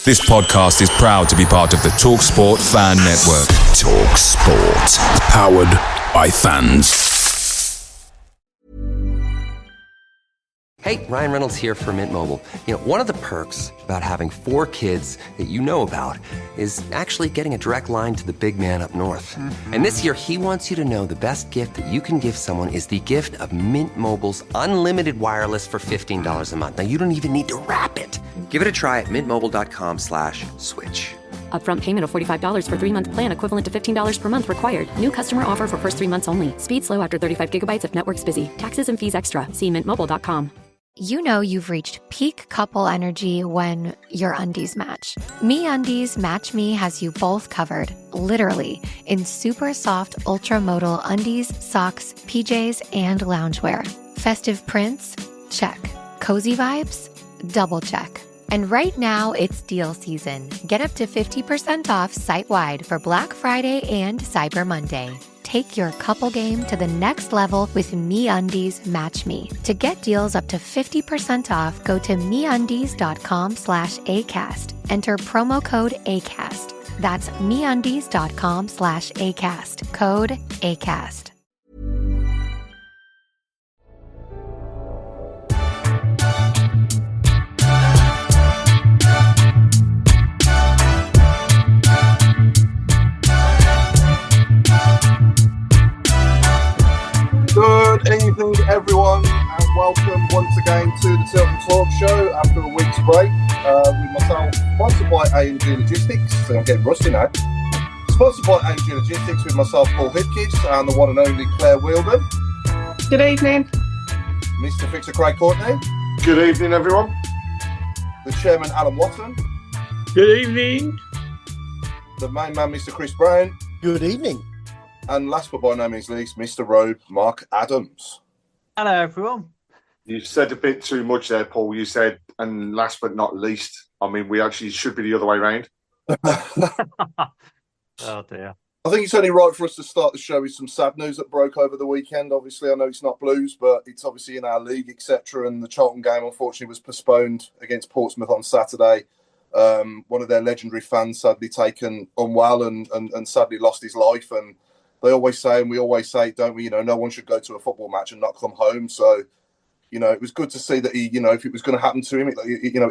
This podcast is proud to be part of the TalkSport Fan Network. TalkSport. Powered by fans. Hey, Ryan Reynolds here for Mint Mobile. You know, one of the perks about having 4 kids that you know about is actually getting a direct line to the big man up north. Mm-hmm. And this year, he wants you to know the best gift that you can give someone is the gift of Mint Mobile's unlimited wireless for $15 a month. Now, you don't even need to wrap it. Give it a try at mintmobile.com/switch. Upfront payment of $45 for 3-month plan equivalent to $15 per month required. New customer offer for first 3 months only. Speed slow after 35 gigabytes if network's busy. Taxes and fees extra. See mintmobile.com. You know you've reached peak couple energy when your undies match. MeUndies Match Me has you both covered, literally, in super soft ultra-modal undies, socks, PJs, and loungewear. Festive prints? Check. Cozy vibes? Double check. And right now, it's deal season. Get up to 50% off site-wide for Black Friday and Cyber Monday. Take your couple game to the next level with MeUndies Match Me. To get deals up to 50% off, go to MeUndies.com/ACAST. Enter promo code ACAST. That's MeUndies.com/ACAST. Code ACAST. Good evening, everyone, and welcome once again to the Tilton Talk show after a week's break with myself, sponsored by A&G Logistics. So I'm getting rusty now. Sponsored by A&G Logistics with myself, Paul Hipkiss, and the one and only Claire Wheeldon. Good evening. Mr. Fixer Craig Courtney. Good evening, everyone. The Chairman, Alan Watson. Good evening. The main man, Mr. Chris Browne. Good evening. And last but by no means least, Mr. Robe, Mark Adams. Hello, everyone. You said a bit too much there, Paul. You said, and last but not least, I mean, we actually should be the other way around. Oh, dear. I think it's only right for us to start the show with some sad news that broke over the weekend. Obviously, I know it's not Blues, but it's obviously in our league, etc. And the Charlton game, unfortunately, was postponed against Portsmouth on Saturday. One of their legendary fans sadly taken unwell and sadly lost his life. And they always say, and we always say, don't we, no one should go to a football match and not come home. So, it was good to see that he, if it was going to happen to him, it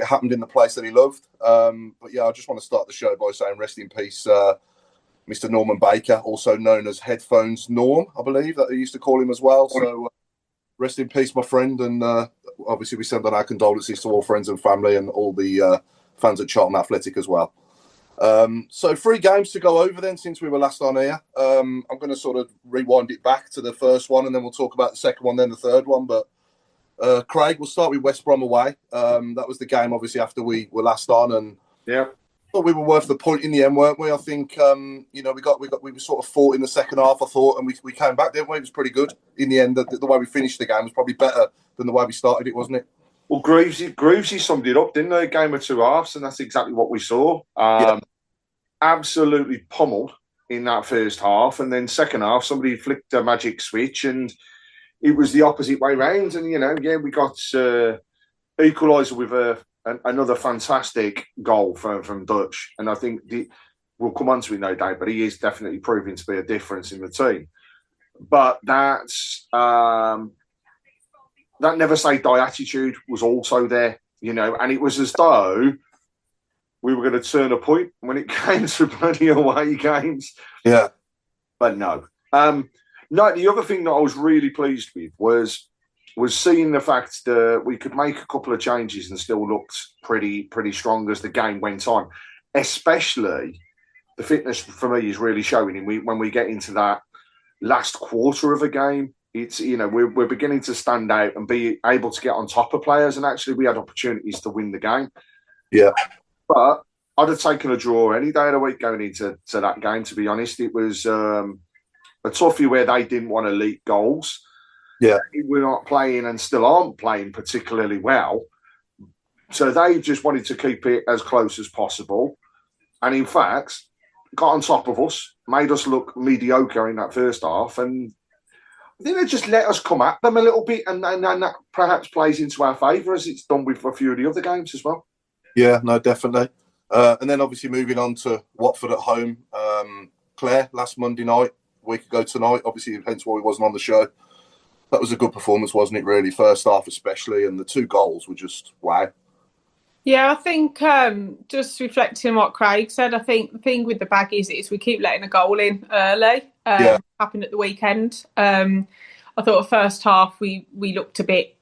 happened in the place that he loved. But yeah, I just want to start the show by saying rest in peace, Mr. Norman Baker, also known as Headphones Norm, I believe that they used to call him as well. So rest in peace, my friend. And obviously we send on our condolences to all friends and family and all the fans at Charlton Athletic as well. So 3 games to go over then since we were last on here. I'm going to sort of rewind it back to the first one and then we'll talk about the second one, then the third one. But Craig, we'll start with West Brom away. That was the game obviously after we were last on, and yeah, thought we were worth the point in the end, weren't we? I think we were sort of fought in the second half, I thought, and we came back, didn't we? It was pretty good in the end. The way we finished the game was probably better than the way we started it, wasn't it? Well, Groovesy summed it up, didn't they? A game of 2 halves, and that's exactly what we saw. Absolutely pummeled in that first half, and then second half, somebody flicked a magic switch, and it was the opposite way round. And we got equaliser with another fantastic goal from Dutch, and I think we'll come on to it no doubt, but he is definitely proving to be a difference in the team. But that's that never say die attitude was also there, and it was as though we were going to turn a point when it came to bloody away games. Yeah. But no. No, the other thing that I was really pleased with was seeing the fact that we could make a couple of changes and still looked pretty strong as the game went on. Especially the fitness for me is really showing. And when we get into that last quarter of a game, it's we're beginning to stand out and be able to get on top of players. And actually, we had opportunities to win the game. Yeah. But I'd have taken a draw any day of the week going into that game, to be honest. It was a toughie where they didn't want to leak goals. Yeah. We're not playing and still aren't playing particularly well. So they just wanted to keep it as close as possible. And in fact, got on top of us, made us look mediocre in that first half. And I think they just let us come at them a little bit. And that perhaps plays into our favour, as it's done with a few of the other games as well. Yeah, no, definitely. And then obviously moving on to Watford at home. Claire, last Monday night, a week ago tonight, obviously hence why he wasn't on the show. That was a good performance, wasn't it, really? First half especially, and the 2 goals were just wow. Yeah, I think just reflecting on what Craig said, I think the thing with the Baggies is we keep letting a goal in early. Happened at the weekend. I thought the first half we looked a bit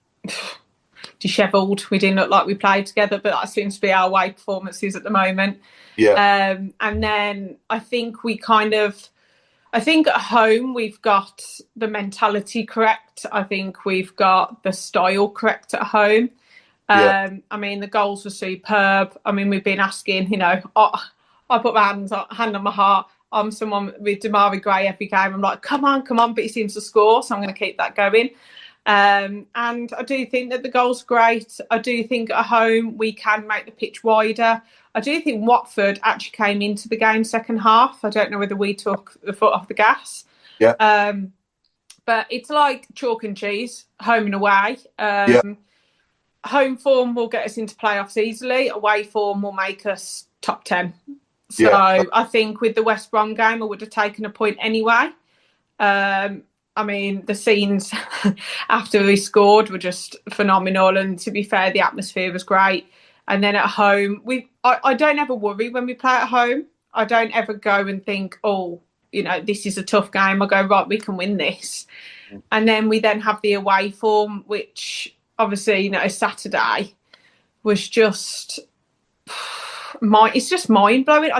dishevelled. We didn't look like we played together, but that seems to be our away performances at the moment. Yeah. And then I think I think at home we've got the mentality correct. I think we've got the style correct at home. I mean, the goals were superb. I mean, we've been asking, I put my hand on my heart. I'm someone with Damari Gray every game. I'm like, come on, but he seems to score, so I'm going to keep that going. And I do think that the goal's great. I do think at home we can make the pitch wider. I do think Watford actually came into the game second half. I don't know whether we took the foot off the gas. Yeah. But it's like chalk and cheese, home and away. Home form will get us into playoffs easily. Away form will make us top 10. So I think with the West Brom game, I would have taken a point anyway. I mean, the scenes after we scored were just phenomenal. And to be fair, the atmosphere was great. And then at home, I don't ever worry when we play at home. I don't ever go and think, this is a tough game. I go, right, we can win this. And then we then have the away form, which obviously, Saturday was just, it's just mind-blowing.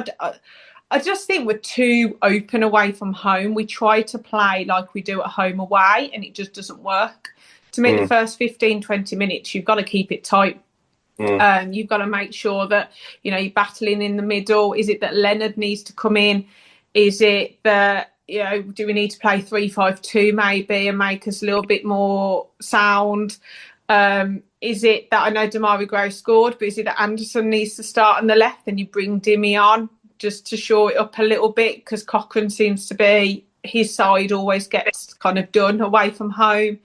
I just think we're too open away from home. We try to play like we do at home away, and it just doesn't work. To me, the first 15, 20 minutes, you've got to keep it tight. You've got to make sure that, you're battling in the middle. Is it that Leonard needs to come in? Is it that, do we need to play 3-5-2 maybe and make us a little bit more sound? Is it that I know Damari Gray scored, but is it that Anderson needs to start on the left and you bring Dimmy on just to shore it up a little bit? Because Cochrane seems to be, his side always gets kind of done away from home.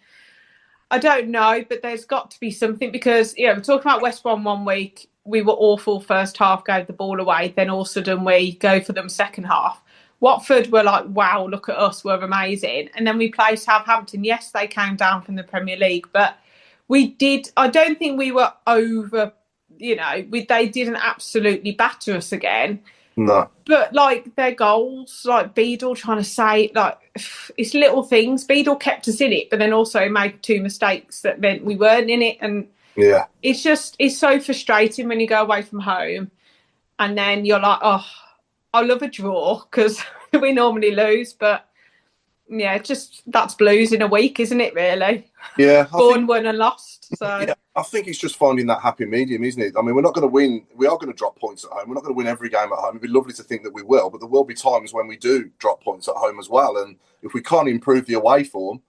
I don't know, but there's got to be something because, we're talking about West Brom one week. We were awful first half, gave the ball away. Then all of a sudden we go for them second half. Watford were like, wow, look at us, we're amazing. And then we play Southampton. Yes, they came down from the Premier League, but I don't think we were over, they didn't absolutely batter us again. No. But, their goals, Beadle trying to say, it's little things. Beadle kept us in it, but then also made 2 mistakes that meant we weren't in it. And it's so frustrating when you go away from home and then you're like, oh, I love a draw because we normally lose, but that's blues in a week, isn't it, really? Yeah. Born, won and lost. So I think it's just finding that happy medium, isn't it? I mean, we're not going to win. We are going to drop points at home. We're not going to win every game at home. It'd be lovely to think that we will, but there will be times when we do drop points at home as well. And if we can't improve the away form,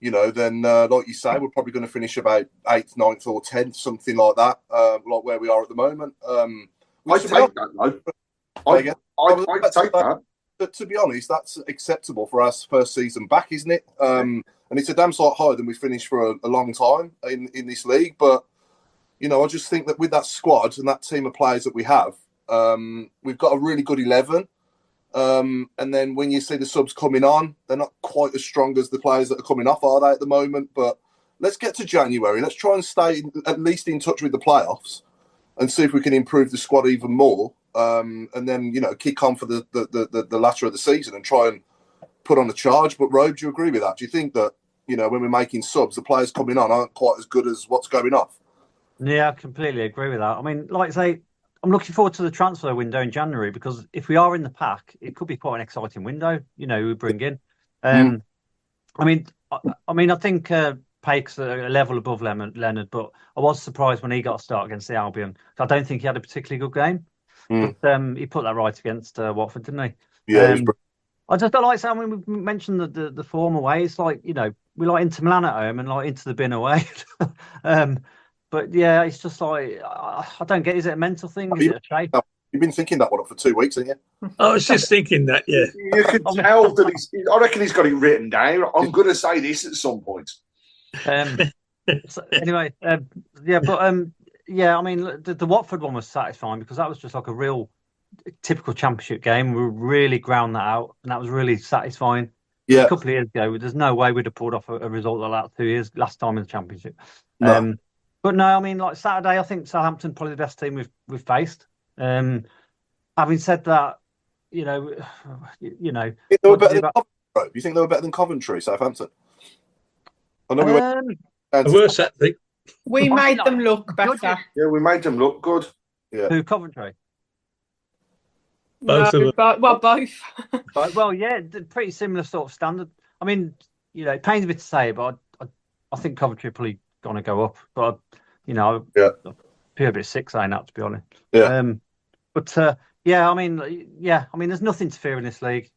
then like you say, we're probably going to finish about 8th, 9th or 10th, something like that, like where we are at the moment. I take that, though. I take that. But to be honest, that's acceptable for our first season back, isn't it? And it's a damn sight higher than we finished for a long time in this league. But, I just think that with that squad and that team of players that we have, we've got a really good 11. And then when you see the subs coming on, they're not quite as strong as the players that are coming off, are they, at the moment? But let's get to January. Let's try and stay at least in touch with the playoffs and see if we can improve the squad even more. And then, kick on for the latter of the season and try and put on a charge. But, Robe, do you agree with that? Do you think that, when we're making subs, the players coming on aren't quite as good as what's going off? Yeah, I completely agree with that. I mean, like I say, I'm looking forward to the transfer window in January because if we are in the pack, it could be quite an exciting window, we bring in. I think Pake's a level above Leonard, but I was surprised when he got a start against the Albion. I don't think he had a particularly good game. But he put that right against Watford, didn't he? Yeah. I just don't like saying we mentioned the form away. It's like, we like Inter Milan at home and like into the bin away. But yeah, it's just like, I don't get, is it a mental thing? Is it a trade? You've been thinking that one up for 2 weeks, haven't you? I was just thinking that, yeah. You can tell that I reckon he's got it written down. I'm going to say this at some point. So anyway, yeah, I mean, the Watford one was satisfying because that was just like a real typical Championship game. We really ground that out, and that was really satisfying. Yeah. A couple of years ago, there's no way we'd have pulled off a result like that 2 years last time in the Championship. No. But no, I mean, like Saturday, I think Southampton probably the best team we've faced. Having said that, you know, They were better than Coventry. You think they were better than Coventry, Southampton? I know we were Saturday. We made them look better. Yeah, we made them look good. Yeah. Who, Coventry? Both of them. Both. Well, yeah, pretty similar sort of standard. I mean, you know, it pains me to say, but I think Coventry are probably going to go up. But, you know, I feel a bit sick saying that, to be honest. Yeah. I mean, there's nothing to fear in this league.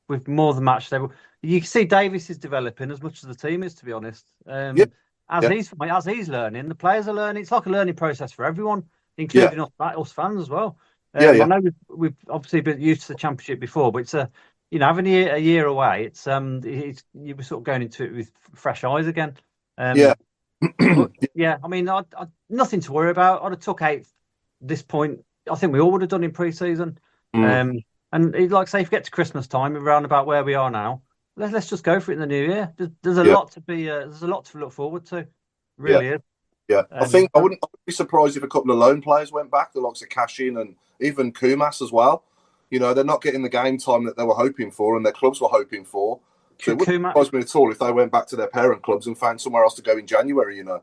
With more than match level, you can see Davis is developing as much as the team is, to be honest. As he's learning, the players are learning. It's like a learning process for everyone, including us fans as well. I know we've obviously been used to the Championship before, but it's having a year away. You were sort of going into it with fresh eyes again. I mean, I nothing to worry about. I'd have took 8th this point. I think we all would have done in pre-season. And like I say, if you get to Christmas time, around about where we are now, let's just go for it in the new year. There's a lot to be. There's a lot to look forward to. Really is. Yeah, I think I wouldn't be surprised if a couple of loan players went back, the likes of Cashin and even Kumas as well. You know, they're not getting the game time that they were hoping for and their clubs were hoping for. So it wouldn't surprise me at all if they went back to their parent clubs and found somewhere else to go in January, you know.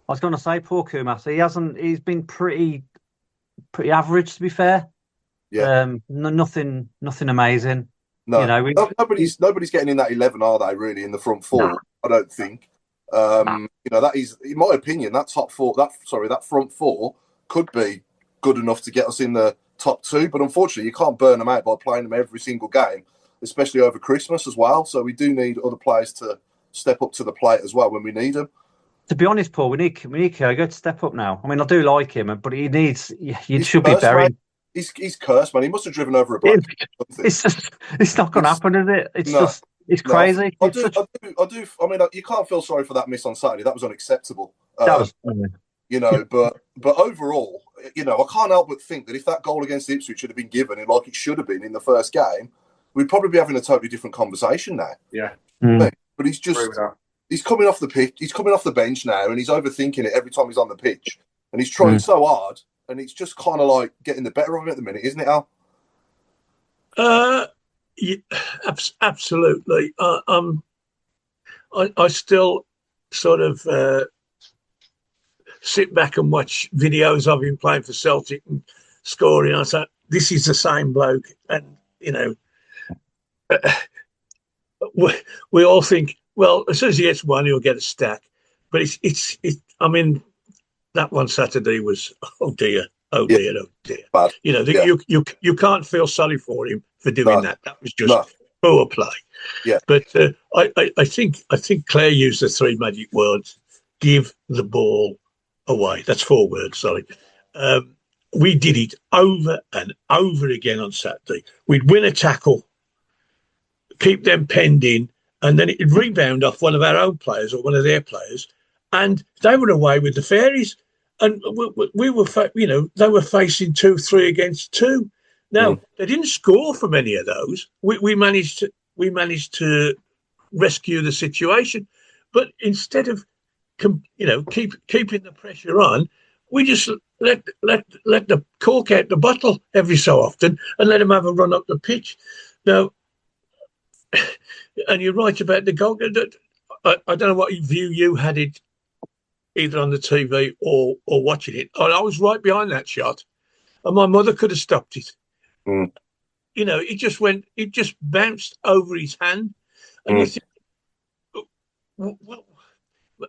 I was going to say, poor Kumas. He's been pretty average, to be fair. Yeah. Nothing amazing. No, you know, nobody's getting in that 11, are they, really, in the front four? No. I don't think. You know, that is, in my opinion, that front four could be good enough to get us in the top 2. But unfortunately, you can't burn them out by playing them every single game, especially over Christmas as well. So we do need other players to step up to the plate as well when we need them. To be honest, Paul, we need Kyogo to step up now. I mean, I do like him, but he needs. You should be buried. He's cursed, man. He must have driven over a black. It's not going to happen, is it? It's crazy. I do. I mean, you can't feel sorry for that miss on Saturday. That was unacceptable. You know, but overall, you know, I can't help but think that if that goal against Ipswich should have been given, and like it should have been in the first game, we'd probably be having a totally different conversation now. Yeah. But he's coming off the pitch. He's coming off the bench now, and he's overthinking it every time he's on the pitch, and he's trying so hard, and it's just kind of like getting the better of him at the minute, isn't it, Al? Yeah, absolutely. I still sort of sit back and watch videos of him playing for Celtic and scoring. I thought, this is the same bloke. And, you know, we all think, well, as soon as he gets one, he'll get a stack. But it's I mean, that one Saturday was, oh dear. Bad. You know, you can't feel sorry for him for doing that. That was just poor play. Yeah. But I think Claire used the 3 magic words: give the ball away. That's 4 words. Sorry. We did it over and over again on Saturday. We'd win a tackle, keep them penned in, and then it'd rebound off one of our own players or one of their players, and they were away with the fairies. And we were, you know, they were facing 2-3 against 2. Now they didn't score from any of those. We managed to rescue the situation, but instead of keeping the pressure on, we just let the cork out the bottle every so often and let them have a run up the pitch. Now, and you're right about the goal. I don't know what view you had it, either on the TV or watching it. I was right behind that shot, and my mother could have stopped it. You know, it just bounced over his hand, and you think, well,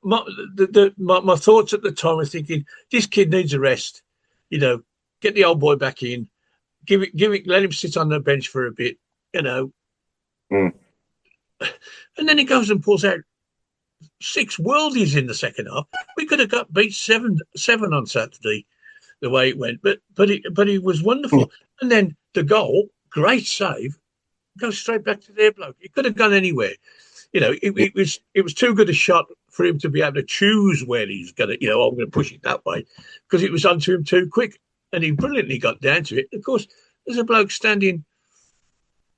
my thoughts at the time were thinking, this kid needs a rest. You know, get the old boy back in, let him sit on the bench for a bit. You know, and then he goes and pulls out 6 worldies in the second half. We could have got beat 7 on Saturday, the way it went. But he was wonderful. And then the goal, great save, goes straight back to their bloke. It could have gone anywhere. it was too good a shot for him to be able to choose where he's going to, I'm going to push it that way, because it was onto him too quick, and he brilliantly got down to it. Of course, there's a bloke standing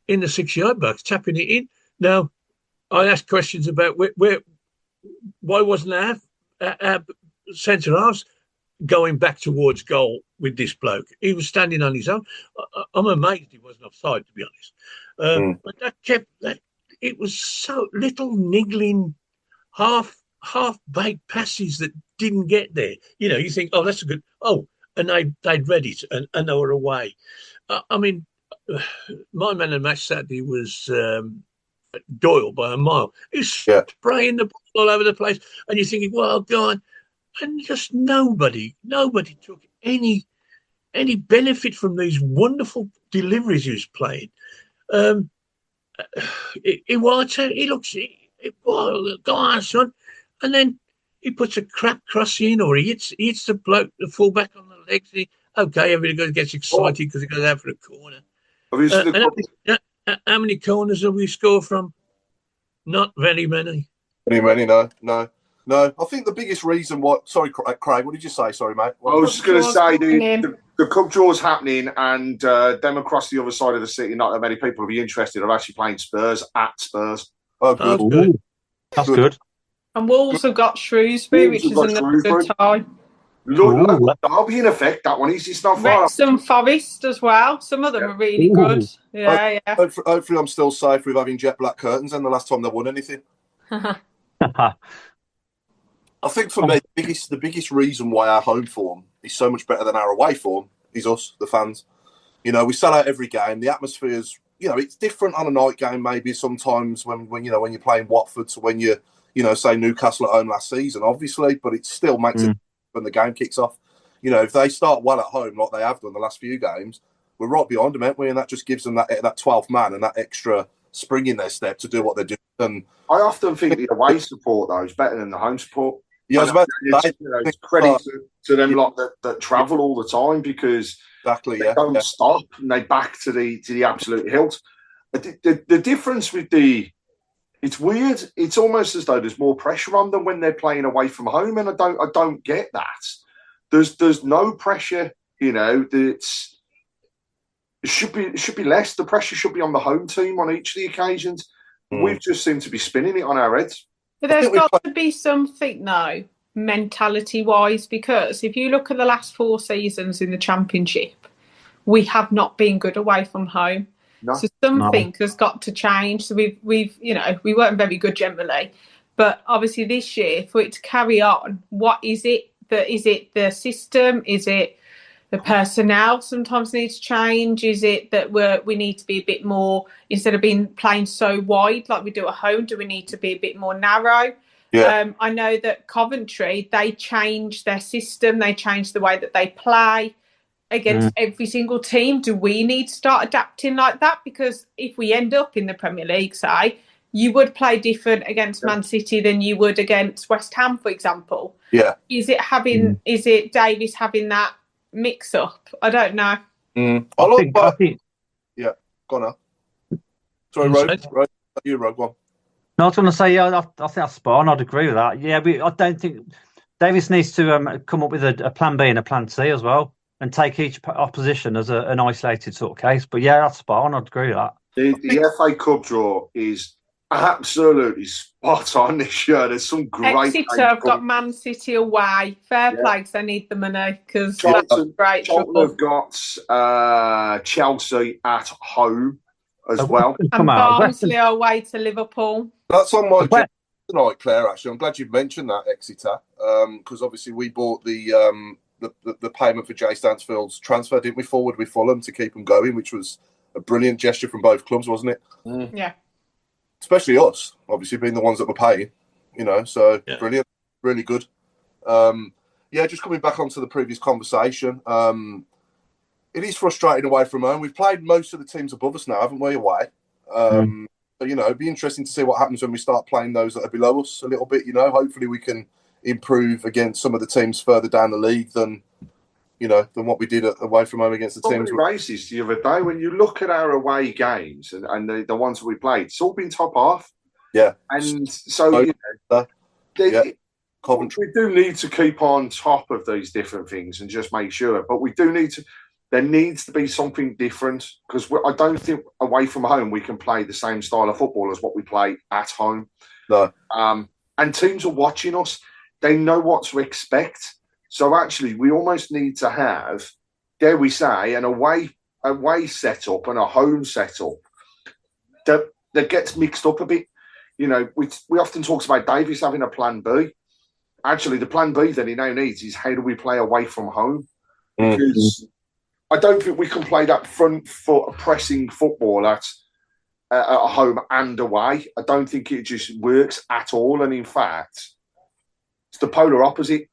in the 6-yard box tapping it in. Now, I asked questions about why wasn't our centre halves going back towards goal with this bloke? He was standing on his own. I'm amazed he wasn't offside, to be honest. But it was so little niggling, half-baked passes that didn't get there. You think, oh, that's a good. Oh, and they'd read it and they were away. I mean, my man of the match Saturday was Doyle by a mile. He's spraying the ball all over the place, and you're thinking, well, go on. And just nobody took any benefit from these wonderful deliveries he was playing. He looks, go on, son, and then he puts a crap cross in, or he hits the fullback on the legs. Okay, everybody gets excited because he goes out for a corner. How many corners have we scored from? Not very many. No. I think the biggest reason why... Sorry, Craig, what did you say? Sorry, mate. I was just going to say the cup draw's happening, and them across the other side of the city, not that many people will be interested, are actually playing Spurs at Spurs. Oh, good. That's good. And Wolves have got Shrewsbury, which is another good tie. Look, that'll be in effect, that one. It's not far. Wrexham Forest as well. Some of them are really good. Yeah. Hopefully I'm still safe with having jet black curtains and the last time they won anything. I think for me, the biggest reason why our home form is so much better than our away form is us, the fans. We sell out every game. The atmosphere's, it's different on a night game maybe sometimes when you're playing Watford to when you say Newcastle at home last season, obviously, but it still makes it when the game kicks off. If they start well at home like they have done the last few games, we're right behind them, aren't we? And that just gives them that 12th man and that extra spring in their step to do what they're doing. And I often think the away support, though, is better than the home support. Yeah, I was about to say, it's credit to them lot that travel all the time, because they don't stop and they back to the absolute hilt. The difference with it's weird. It's almost as though there's more pressure on them when they're playing away from home, and I don't get that. There's no pressure. It should be less. The pressure should be on the home team on each of the occasions. We've just seemed to be spinning it on our heads. But there's got to be something now, mentality-wise, because if you look at the last 4 seasons in the Championship, we have not been good away from home. No. So something has got to change. So we weren't very good generally, but obviously this year, for it to carry on, what is it? Is it the system? Is it the personnel sometimes needs to change? Is it that we need to be a bit more, instead of playing so wide like we do at home, do we need to be a bit more narrow? Yeah. I know that Coventry, they changed their system, they changed the way that they play against every single team. Do we need to start adapting like that? Because if we end up in the Premier League, say, you would play different against Man City than you would against West Ham, for example. Yeah. Is it Davis having that mix up? I don't know. I think yeah, go on now. Sorry, Rogue. You, Rogue, go on. No, I was going to say, I think that's spot on. I'd agree with that. Yeah, but I don't think Davis needs to come up with a plan B and a plan C as well, and take each opposition as an isolated sort of case. But yeah, that's spot on. I'd agree with that. The FA Cup draw is absolutely spot on this year. There's some great. Exeter have got Man City away. Fair play, because they need the money. Because that's great. Charlton have got Chelsea at home as well. And Barnsley are away to Liverpool. That's on my agenda tonight, Claire. Actually, I'm glad you've mentioned that, Exeter, because obviously we bought the payment for Jay Stansfield's transfer, didn't we, forward with Fulham to keep him going, which was a brilliant gesture from both clubs, wasn't it? Yeah. Especially us, obviously, being the ones that were paying, so brilliant, really good. Just coming back onto the previous conversation, it is frustrating away from home. We've played most of the teams above us now, haven't we, away? But, it'd be interesting to see what happens when we start playing those that are below us a little bit, Hopefully we can improve against some of the teams further down the league than what we did away from home against the teams. Races the other day, when you look at our away games and the ones that we played, it's all been top half. Yeah. And so, Coventry. we do need to keep on top of these different things and just make sure. But we do need to. There needs to be something different, because I don't think away from home we can play the same style of football as what we play at home. No. And teams are watching us. They know what to expect. So actually, we almost need to have, dare we say, an away setup and a home setup that gets mixed up a bit. You know, we often talk about Davies having a plan B. Actually, the plan B that he now needs is, how do we play away from home? Because I don't think we can play that front foot pressing football at home and away. I don't think it just works at all. And in fact, it's the polar opposite.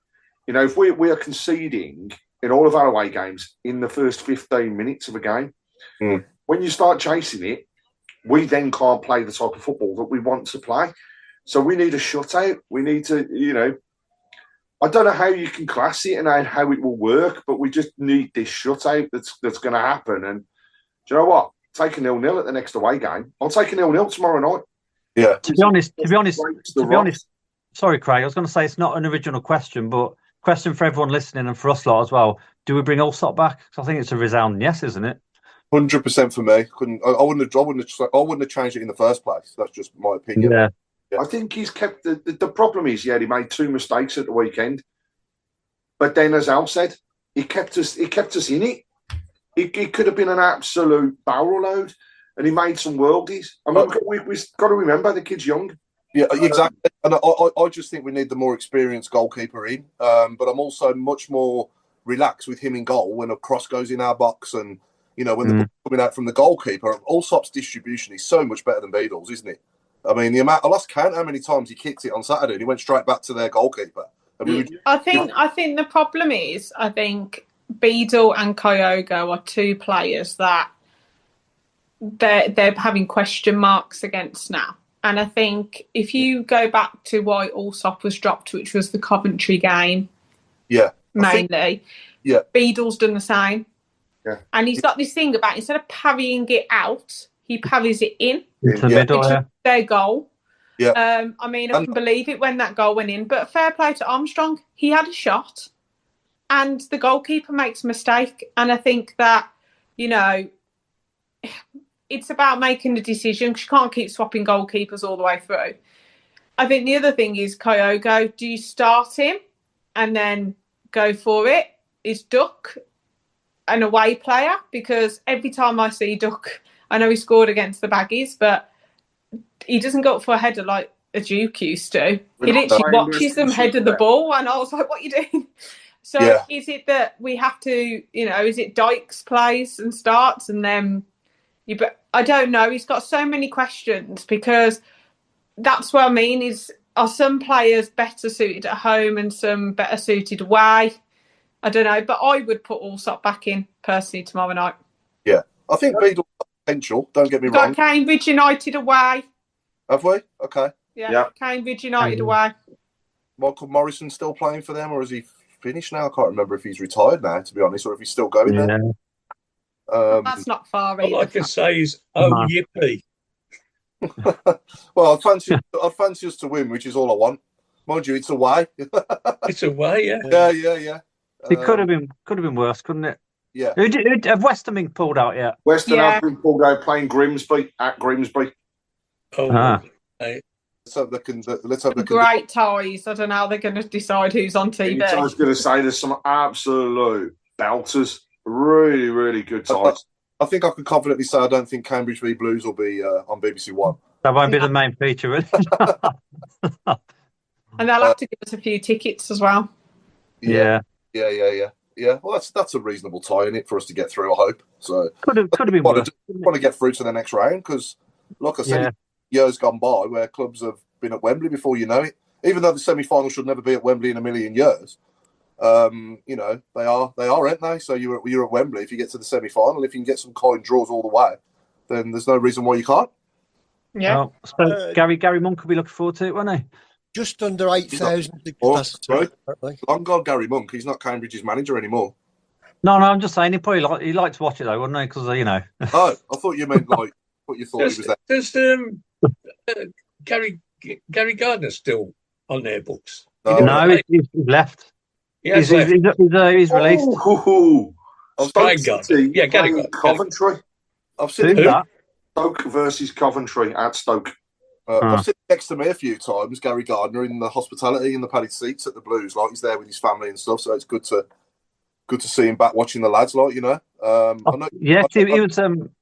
You know, if we are conceding in all of our away games in the first 15 minutes of a game, when you start chasing it, we then can't play the type of football that we want to play. So we need a shutout. We need to, you know, I don't know how you can class it and how it will work, but we just need this shutout that's going to happen. And do you know what? Take a 0-0 at the next away game. I'll take a 0-0 tomorrow night. Yeah. To be honest, sorry, Craig, I was going to say it's not an original question, but question for everyone listening and for us lot as well. Do we bring Allsop back? Because I think it's a resounding yes, isn't it? 100% for me. I wouldn't have changed it in the first place. That's just my opinion. Yeah. I think he's kept the problem is, he made 2 mistakes at the weekend. But then, as Al said, he kept us in it. It could have been an absolute barrel load, and he made some worldies. I mean, we've got to remember the kid's young. Yeah, exactly. And I just think we need the more experienced goalkeeper in. But I'm also much more relaxed with him in goal when a cross goes in our box, and you know when the ball's coming out from the goalkeeper. Allsop's distribution is so much better than Beadle's, isn't it? I mean, I lost count how many times he kicked it on Saturday, and he went straight back to their goalkeeper. I think the problem is, I think Beadle and Kyogo are 2 players that they're having question marks against now. And I think if you go back to why Allsop was dropped, which was the Coventry game, mainly, Beadle's done the same. Yeah. And he's got this thing about, instead of parrying it out, he parries it in. Into the middle, their goal. Yeah. I mean, I can believe it when that goal went in, but fair play to Armstrong. He had a shot and the goalkeeper makes a mistake. And I think that, you know, it's about making a decision, because you can't keep swapping goalkeepers all the way through. I think the other thing is Kyogo. Do you start him and then go for it? Is Duck an away player? Because every time I see Duck, I know he scored against the Baggies, but he doesn't go up for a header like a Duke used to. He literally watches them header the ball, and I was like, what are you doing? So is it that we have to, you know, is it Dykes plays and starts and then but I don't know. He's got so many questions, because that's what I mean is, are some players better suited at home and some better suited away? I don't know, but I would put Allsop back in personally tomorrow night. Yeah, I think Beadle has potential. Don't get me wrong. Got Cambridge United away. Have we? Okay. Yeah. Cambridge United away. Michael Morrison still playing for them, or is he finished now? I can't remember if he's retired now, to be honest, or if he's still going there. That's not far either. All I can say is, yippee. Well, I'd fancy us to win, which is all I want. Mind you, it's away. It's away, yeah. Yeah. It could have been worse, couldn't it? Yeah. Have West Ham been pulled out yet? West Ham have been pulled out playing Grimsby at Grimsby. Let's hope they can. Great ties. I don't know how they're going to decide who's on TV. I was going to say there's some absolute belters. Really, really good ties. I think I can confidently say I don't think Cambridge v Blues will be on BBC One. That won't be the main feature, will it? And they'll have to give us a few tickets as well. Yeah. Well, that's a reasonable tie in it for us to get through, I hope. So could have been worse. Want to get through to the next round, because, like I said, years gone by where clubs have been at Wembley before you know it. Even though the semi-final should never be at Wembley in a million years, you know they are, aren't they? So you're at Wembley if you get to the semi-final. If you can get some coin draws all the way, then there's no reason why you can't. Yeah. Well, so Gary Monk will be looking forward to it, won't he? Just under 8,000. Long gone, Gary Monk. He's not Cambridge's manager anymore. No, I'm just saying he'd like to watch it though, wouldn't he? Because you know. Oh, I thought you meant like what you thought he was there. Does Gary Gardner's still on their books? No, he's left. He's released. Yeah, Gary Coventry. I've seen that. Stoke versus Coventry at Stoke. I've seen next to me a few times, Gary Gardner in the hospitality in the padded seats at the Blues. Like he's there with his family and stuff, so it's good to see him back watching the lads. Like, you know. He was.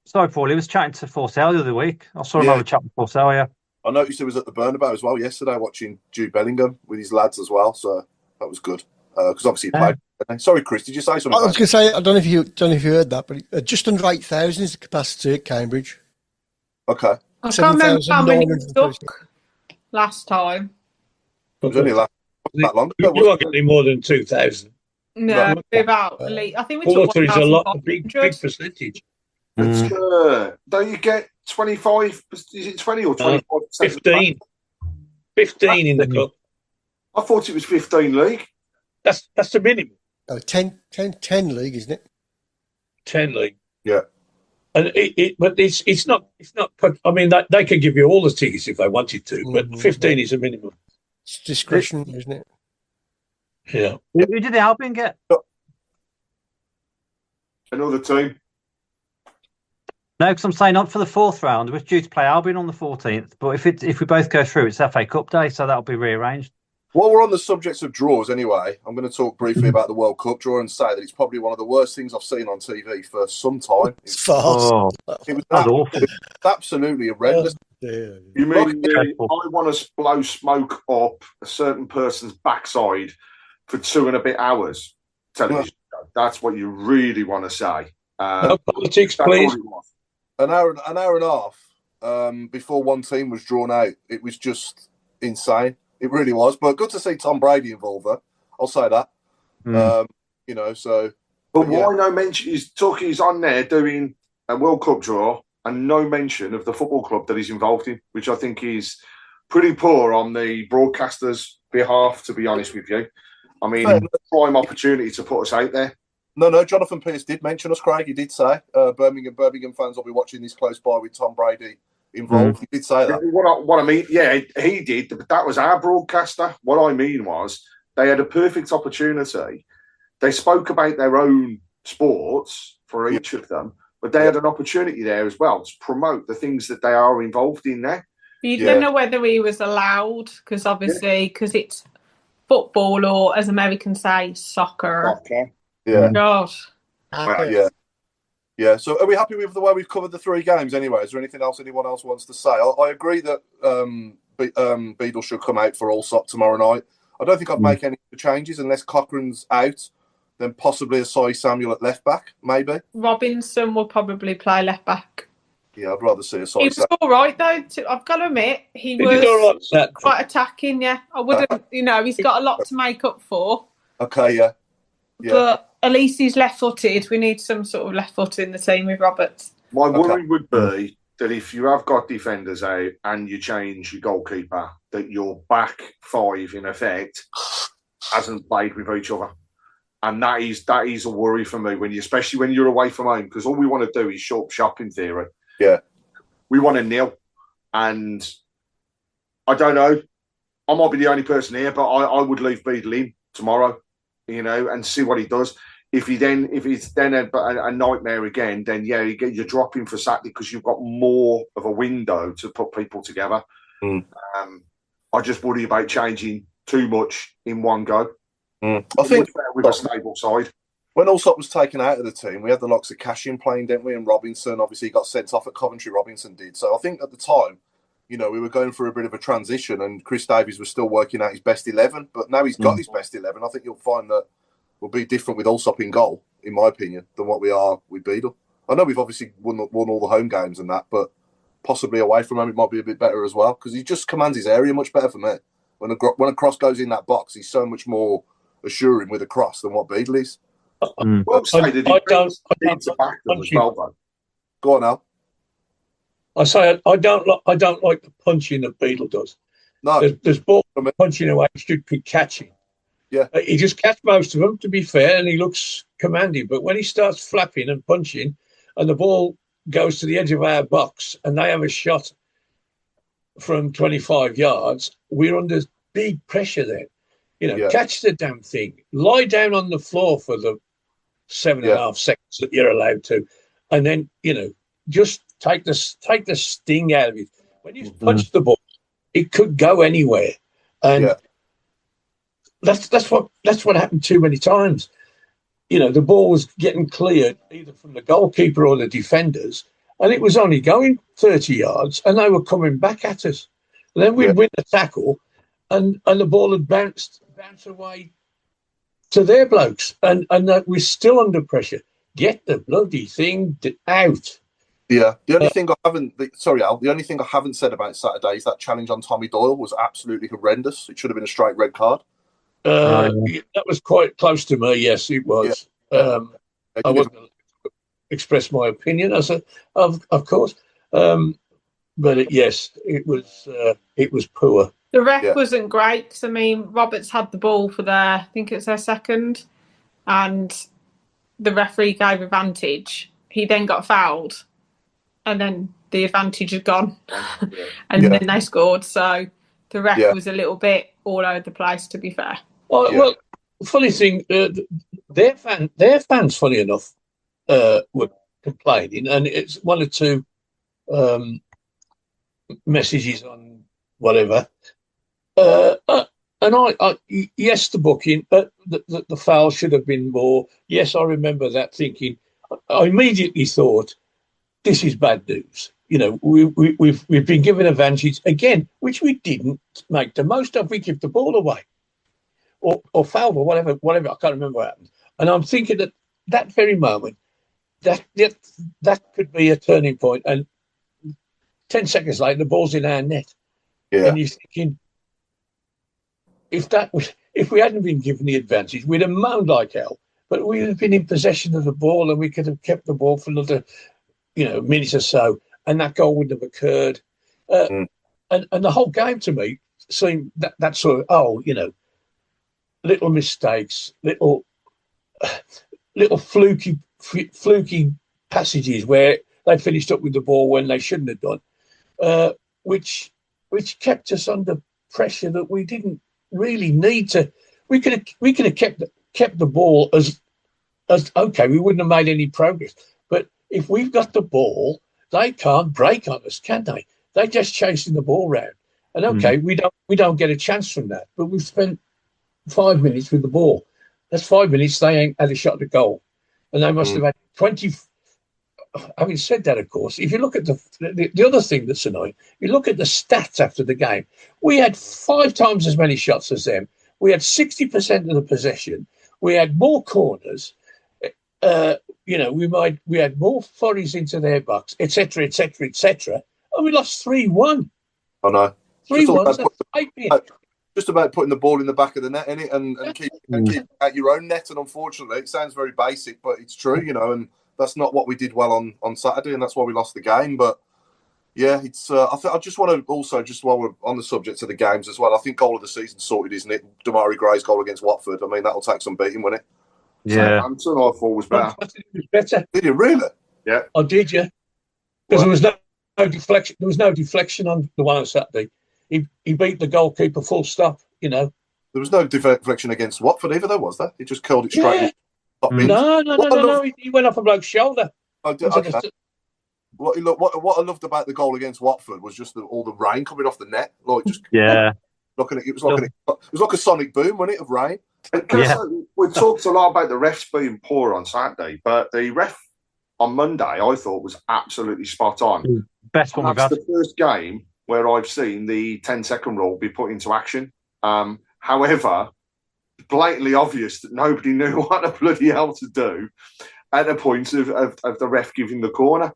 Sorry, Paul. He was chatting to Forsell the other week. I saw him have a chat with Forsell. Yeah. I noticed he was at the Burnabout as well yesterday, watching Jude Bellingham with his lads as well. So that was good because obviously he played. Sorry, Chris, did you say something? I was going to say, I don't know if you heard that, but just under 8,000 is the capacity at Cambridge. Okay. I can't remember how many stuck last time. It was only that long ago. You aren't getting more than 2,000. No, about I think we took 1,000 is a lot, a big percentage. Don't you get 25? Is it 20 or 25%? 15. 15 in the club. I thought it was 15 league. That's the minimum. Oh, 10 league, isn't it? 10 league. Yeah. And but it's not. I mean, they could give you all the tickets if they wanted to, but 15 is a minimum. It's discretion, isn't it? Yeah. Who did the Albion get? Another team. No, because I'm saying not for the fourth round. We're due to play Albion on the 14th, but if we both go through, it's FA Cup day, so that'll be rearranged. While we're on the subject of draws, anyway, I'm going to talk briefly about the World Cup draw and say that it's probably one of the worst things I've seen on TV for some time. It's fast. It was awful. Absolutely horrendous. You mean I want to blow smoke up a certain person's backside for 2 and a bit hours? Television. That's what you really want to say. No politics, please. An hour and a half before one team was drawn out. It was just insane. It really was. But good to see Tom Brady involved there. I'll say that. You know, so. But why no mention? He's on there doing a World Cup draw and no mention of the football club that he's involved in, which I think is pretty poor on the broadcaster's behalf, to be honest with you. I mean, prime opportunity to put us out there. No, Jonathan Pearce did mention us, Craig. He did say Birmingham fans will be watching this close by with Tom Brady involved. He did say that. What I mean, yeah, he did, but that was our broadcaster. What I mean was they had a perfect opportunity. They spoke about their own sports for each of them, but they had an opportunity there as well to promote the things that they are involved in there. You don't know whether he was allowed, because obviously, because it's football or, as Americans say, soccer. Yeah. Gosh. Yeah. So are we happy with the way we've covered the 3 games anyway? Is there anything else anyone else wants to say? I agree that Beadle should come out for Allsop tomorrow night. I don't think I'd make any changes unless Cochrane's out. Then possibly a Asai Samuel at left back, maybe. Robinson will probably play left back. Yeah, I'd rather see a Asai Samuel. He was all right, though. I've got to admit, he was quite attacking, yeah. I wouldn't, he's got a lot to make up for. Okay, yeah. But at least he's left-footed. We need some sort of left foot in the team with Roberts. My worry would be that if you have got defenders out and you change your goalkeeper, that your back 5, in effect, hasn't played with each other. And that is a worry for me, especially when you're away from home, because all we want to do is shop in theory. Yeah. We want to nil. And I don't know. I might be the only person here, but I would leave Beadle in tomorrow, and see what he does. If it's then a nightmare again, then you're dropping for Saturday because you've got more of a window to put people together. I just worry about changing too much in one go. I think with a stable side. When Allsop was taken out of the team, we had the likes of Cashin playing, didn't we? And Robinson, obviously, got sent off at Coventry. Robinson did. So I think at the time, we were going through a bit of a transition, and Chris Davies was still working out his best 11. But now he's got his best 11. I think you'll find that we'll be different with Allsop in goal, in my opinion, than what we are with Beadle. I know we've obviously won all the home games and that, but possibly away from home it might be a bit better as well, because he just commands his area much better for me. When a cross goes in that box, he's so much more assuring with a cross than what Beadle is. Well, I don't. Go on, Al. I say I don't like the punching that Beadle does. No, there's ball punching away, stupid catching. Yeah, he just catch most of them, to be fair, and he looks commanding. But when he starts flapping and punching, and the ball goes to the edge of our box, and they have a shot, from 25 yards, we're under big pressure then. Catch the damn thing, lie down on the floor for the 7.5 seconds that you're allowed to, and then just take the sting out of it. When you punch the ball, it could go anywhere, and that's what happened too many times. The ball was getting cleared either from the goalkeeper or the defenders, and it was only going 30 yards, and they were coming back at us. And then we'd win the tackle, and the ball would bounce away to their blokes, and we're still under pressure. Get the bloody thing out. Yeah, the only thing I haven't, sorry Al, the only thing I haven't said about Saturday is that challenge on Tommy Doyle was absolutely horrendous. It should have been a straight red card. That was quite close to me. Yes, it was. I wasn't going to express my opinion, of course, but yes, it was poor. The ref wasn't great because Roberts had the ball for I think it's their second, and the referee gave advantage. He then got fouled, and then the advantage had gone, and then they scored. So the ref was a little bit all over the place, to be fair. Well, funny thing, their fans, funny enough, were complaining, and it's one or two messages on whatever. And yes, the booking, the foul should have been more. Yes, I remember that thinking. I immediately thought, this is bad news. We've been given advantage again, which we didn't make the most of. We give the ball away, or foul, or whatever. I can't remember what happened. And I'm thinking that very moment, that could be a turning point. And 10 seconds later, the ball's in our net. Yeah. And you're thinking, if we hadn't been given the advantage, we'd have moaned like hell. But we would have been in possession of the ball, and we could have kept the ball for another, minute or so, and that goal wouldn't have occurred. And the whole game to me seemed that sort of little mistakes, little fluky passages where they finished up with the ball when they shouldn't have done, which kept us under pressure that we didn't really need to. We could have kept the ball as okay. We wouldn't have made any progress. But if we've got the ball, they can't break on us, can they? They're just chasing the ball round. And okay, we don't get a chance from that. But we've spent 5 minutes with the ball. That's 5 minutes they ain't had a shot at goal, and they must have had 20. Having said that, of course, if you look at the other thing that's annoying, you look at the stats after the game. We had 5 times as many shots as them. We had 60% of the possession. We had more corners. We had more flurries into their box, etc., etc., etc. And we lost 3-1. I know. 3-1. Just about putting the ball in the back of the net, innit? And keep at your own net. And unfortunately, it sounds very basic, but it's true, and that's not what we did well on Saturday, and that's why we lost the game. But yeah, it's. I just want to also, just while we're on the subject of the games as well, I think goal of the season sorted, isn't it? Damari Gray's goal against Watford. I mean, that'll take some beating, won't it? Yeah, Southampton, I thought was better. It was better. Did you really? Yeah. Oh, did you? Because there was no deflection. There was no deflection on the one on Saturday. He beat the goalkeeper full stop. There was no deflection against Watford either, though, was there? He just curled it straight. No. He went off a bloke's shoulder. Okay. What I loved about the goal against Watford was just all the rain coming off the net. Like just it was like a sonic boom, wasn't it, of rain? We talked a lot about the refs being poor on Saturday, but the ref on Monday I thought was absolutely spot on. Best one we've had. That's the first game where I've seen the 10-second rule be put into action. However, blatantly obvious that nobody knew what the bloody hell to do at the point of the ref giving the corner.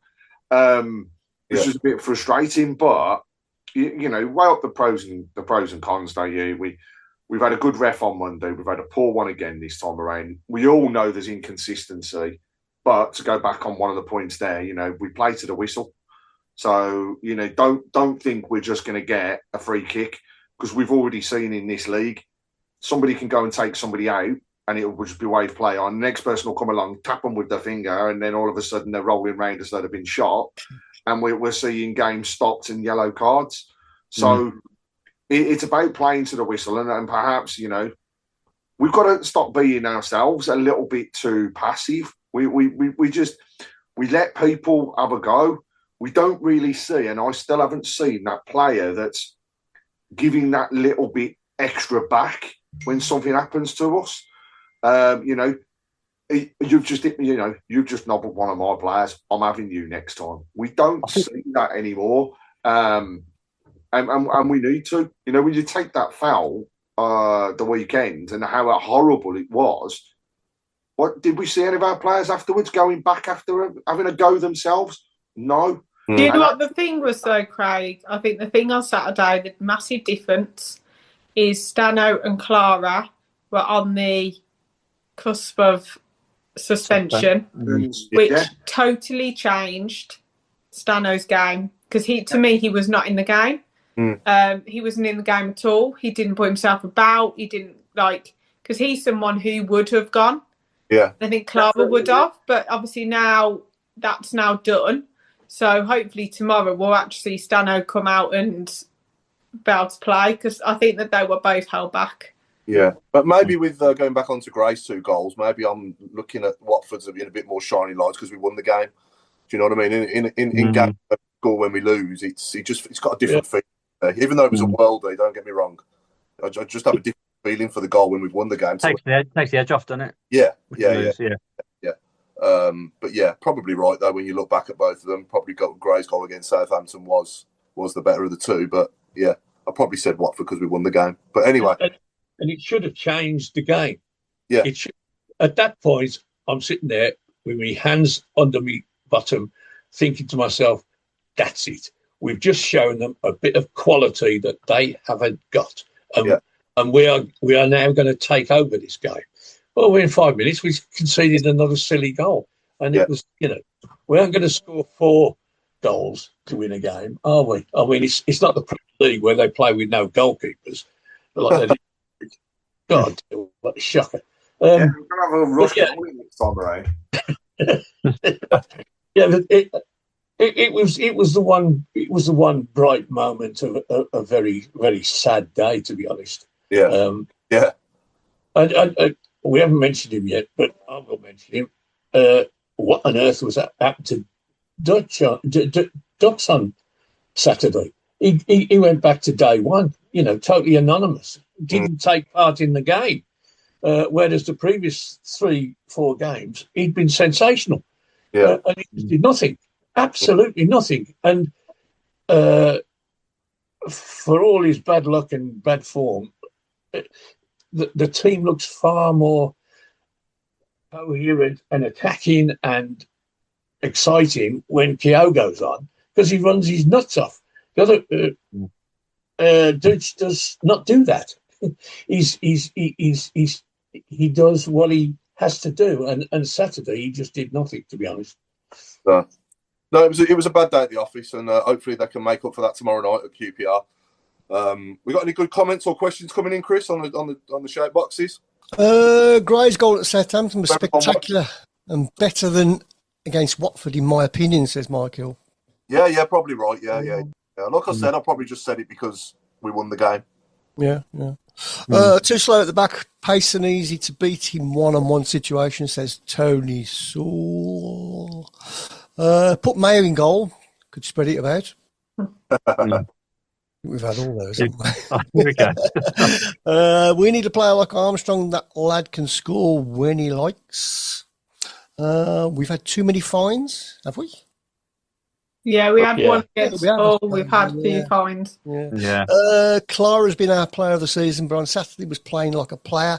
It's just a bit frustrating, but weigh up the pros and cons, don't you? We've had a good ref on Monday. We've had a poor one again this time around. We all know there's inconsistency, but to go back on one of the points there, we play to the whistle. So, don't think we're just going to get a free kick, because we've already seen in this league, somebody can go and take somebody out and it will just be wave play on. The next person will come along, tap them with their finger, and then all of a sudden they're rolling round as though they've been shot. And we're seeing games stopped and yellow cards. So it's about playing to the whistle, and perhaps, you know, we've got to stop being ourselves a little bit too passive. We let people have a go. We don't really see, and I still haven't seen that player that's giving that little bit extra back when something happens to us. You know, you've just nobbled one of my players. I'm having you next time. We don't see that anymore, and we need to. You know, when you take that foul the weekend and how horrible it was, what did we see any of our players afterwards going back after having a go themselves? No. Do you know what the thing was though, Craig? I think the thing on Saturday, the massive difference is Stano and Clara were on the cusp of suspension, which totally changed Stano's game, because to me he was not in the game. He wasn't in the game at all. He didn't put himself about. He didn't because he's someone who would have gone. Yeah, I think Clara would have, but obviously now that's now done. So hopefully tomorrow we'll actually see Stano come out and be able to play, because I think that they were both held back. Yeah, but maybe with going back onto Gray's 2 goals, maybe I'm looking at Watford's in a bit more shiny lights because we won the game. Do you know what I mean? In game score when we lose, it's got a different feeling. Even though it was a worldie, don't get me wrong, I just have a different feeling for the goal when we've won the game. Takes the edge off, doesn't it? Yeah. But yeah, probably right though. When you look back at both of them, probably got Gray's goal against Southampton was the better of the two. But yeah, I probably said Watford because we won the game. But anyway, and it should have changed the game. Yeah, at that point, I'm sitting there with my hands under my bottom, thinking to myself, "That's it. We've just shown them a bit of quality that they haven't got, and we are now going to take over this game." Well, within 5 minutes, we conceded another silly goal. And it was, you know, we aren't going to score 4 goals to win a game, are we? I mean, it's not the Premier League where they play with no goalkeepers. Like they did. God, what a shocker. We're going to have a rush next time around. It was the one bright moment of a very, very sad day, to be honest. We haven't mentioned him yet, but I will mention him. What on earth was happened to Ducks on Saturday? He went back to day one, you know, totally anonymous. Didn't take part in the game. Whereas the previous 3-4 games, he'd been sensational. And he did nothing, absolutely nothing. And for all his bad luck and bad form, the team looks far more coherent and attacking and exciting when Keogh goes on, because he runs his nuts off. The other Dutch does not do that. He does what he has to do, and Saturday he just did nothing, to be honest. No, it was a bad day at the office, and hopefully they can make up for that tomorrow night at QPR. We got any good comments or questions coming in, Chris, on the shout boxes? Gray's goal at Southampton was spectacular and better than against Watford, in my opinion, says Michael. Yeah, probably right. Yeah. Like I said, I probably just said it because we won the game. Yeah. Too slow at the back, pace and easy to beat in one-on-one situation, says Tony Saul. Put Mayo in goal, could spread it about. We've had all those, haven't we? We need a player like Armstrong. That lad can score when he likes. We've had too many fines, have we? Yeah, we had one against Hull. We've had a few fines. Clara's been our player of the season, but on Saturday was playing like a player,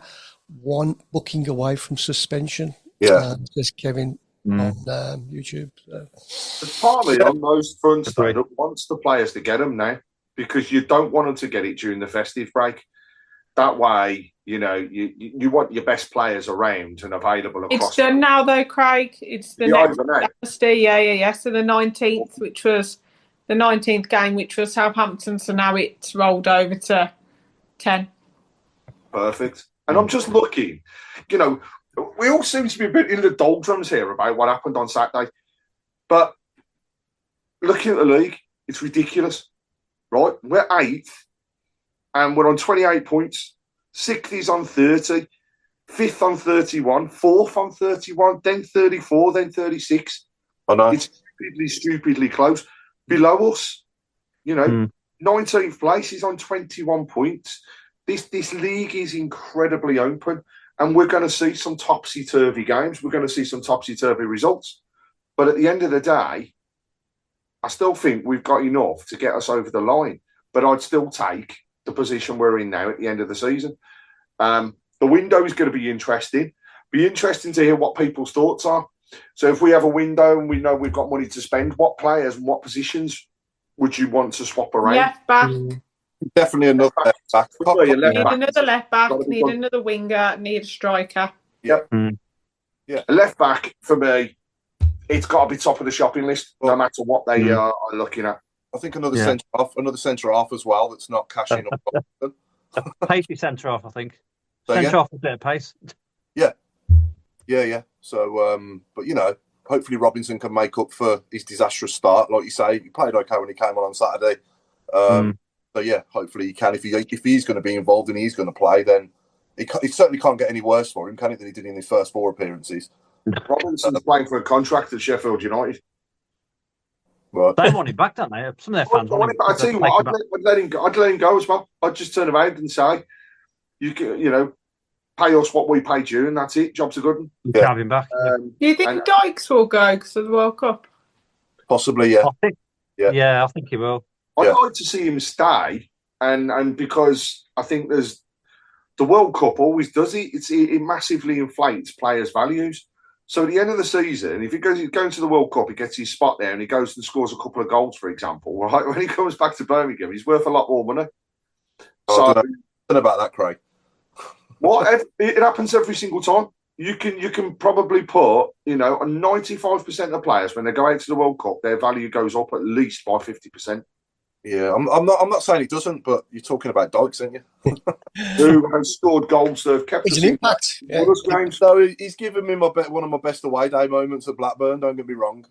one booking away from suspension. Says Kevin on YouTube. There's partly on those fronts though that wants the players to get them now, because you don't want them to get it during the festive break. That way, you know, you want your best players around and available across. It's done now, though, Craig. It's the next dynasty. Yeah. So the 19th, which was the 19th game, which was Southampton. So now it's rolled over to 10. Perfect. And I'm just looking, you know, we all seem to be a bit in the doldrums here about what happened on Saturday. But looking at the league, it's ridiculous. right? We're 8th, and we're on 28 points. 6th is on 30, 5th on 31, 4th on 31, then 34, then 36. I know. It's stupidly close. Below us, 19th place is on 21 points. This league is incredibly open, and we're going to see some topsy-turvy games. We're going to see some topsy-turvy results. But at the end of the day, I still think we've got enough to get us over the line. But I'd still take the position we're in now at the end of the season. The window is going to be interesting. Be interesting to hear what people's thoughts are. So if we have a window and we know we've got money to spend, what players and what positions would you want to swap around? Left back. Definitely another left back. Need another left back, need another winger, need a striker. Yep. Yeah. A left back, for me, it's got to be top of the shopping list, no matter what they are looking at. I think another centre half as well that's not cashing up. Pacey centre half, I think. So, centre half with a bit of pace. Yeah. So, but hopefully Robinson can make up for his disastrous start. Like you say, he played okay when he came on Saturday. So yeah, hopefully he can. If he's going to be involved and he's going to play, then it certainly can't get any worse for him, can it, than he did in his first 4 appearances. Robinson's playing for a contract at Sheffield United. Right. They want him back, don't they? Some of their fans want him. I tell you what, I'd let him go as well. I'd just turn around and say, pay us what we paid you, and that's it. Job's a good one. Yeah. Have him back. Do you think Dykes will go because of the World Cup? Possibly, yeah. I think he will. I'd like to see him stay, and because I think there's the World Cup always does it. It massively inflates players' values. So at the end of the season, if he goes to the World Cup, he gets his spot there, and he goes and scores a couple of goals, for example. Right, when he comes back to Birmingham, he's worth a lot more money. I don't know about that, Craig. It happens every single time. You can probably put, on 95% of players when they go out to the World Cup, their value goes up at least by 50%. Yeah, I'm not saying it doesn't, but you're talking about Dykes, aren't you? Who has scored goals that have kept It's an impact. Yeah. So he's given me one of my best away day moments at Blackburn. Don't get me wrong.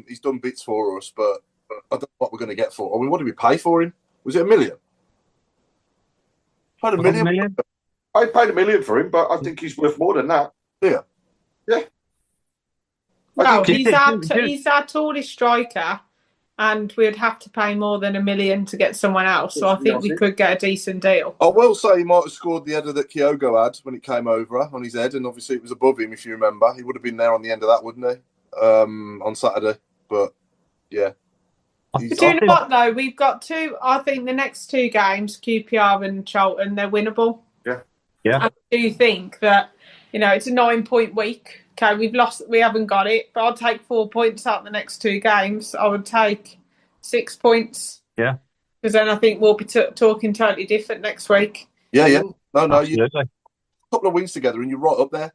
He's done bits for us, but I don't know what we're going to get for. I mean, what did we pay for him? Was it $1 million? Paid $1 million. I paid $1 million for him, but I think he's worth more than that. Yeah. No, he's our tallest striker, and we'd have to pay more than $1 million to get someone else. So I think we could get a decent deal. I will say he might have scored the header that Kyogo had when it came over on his head, and obviously it was above him, if you remember. He would have been there on the end of that, wouldn't he? On Saturday. But yeah. Do you know what though? We've got I think the next 2 games, QPR and Charlton, they're winnable. Yeah. I do think that, it's a 9-point week. Okay, we haven't got it, but I'll take 4 points out the next 2 games. I would take 6 points. Yeah. Because then I think we'll be talking totally different next week. Yeah. No, you a couple of wins together and you're right up there.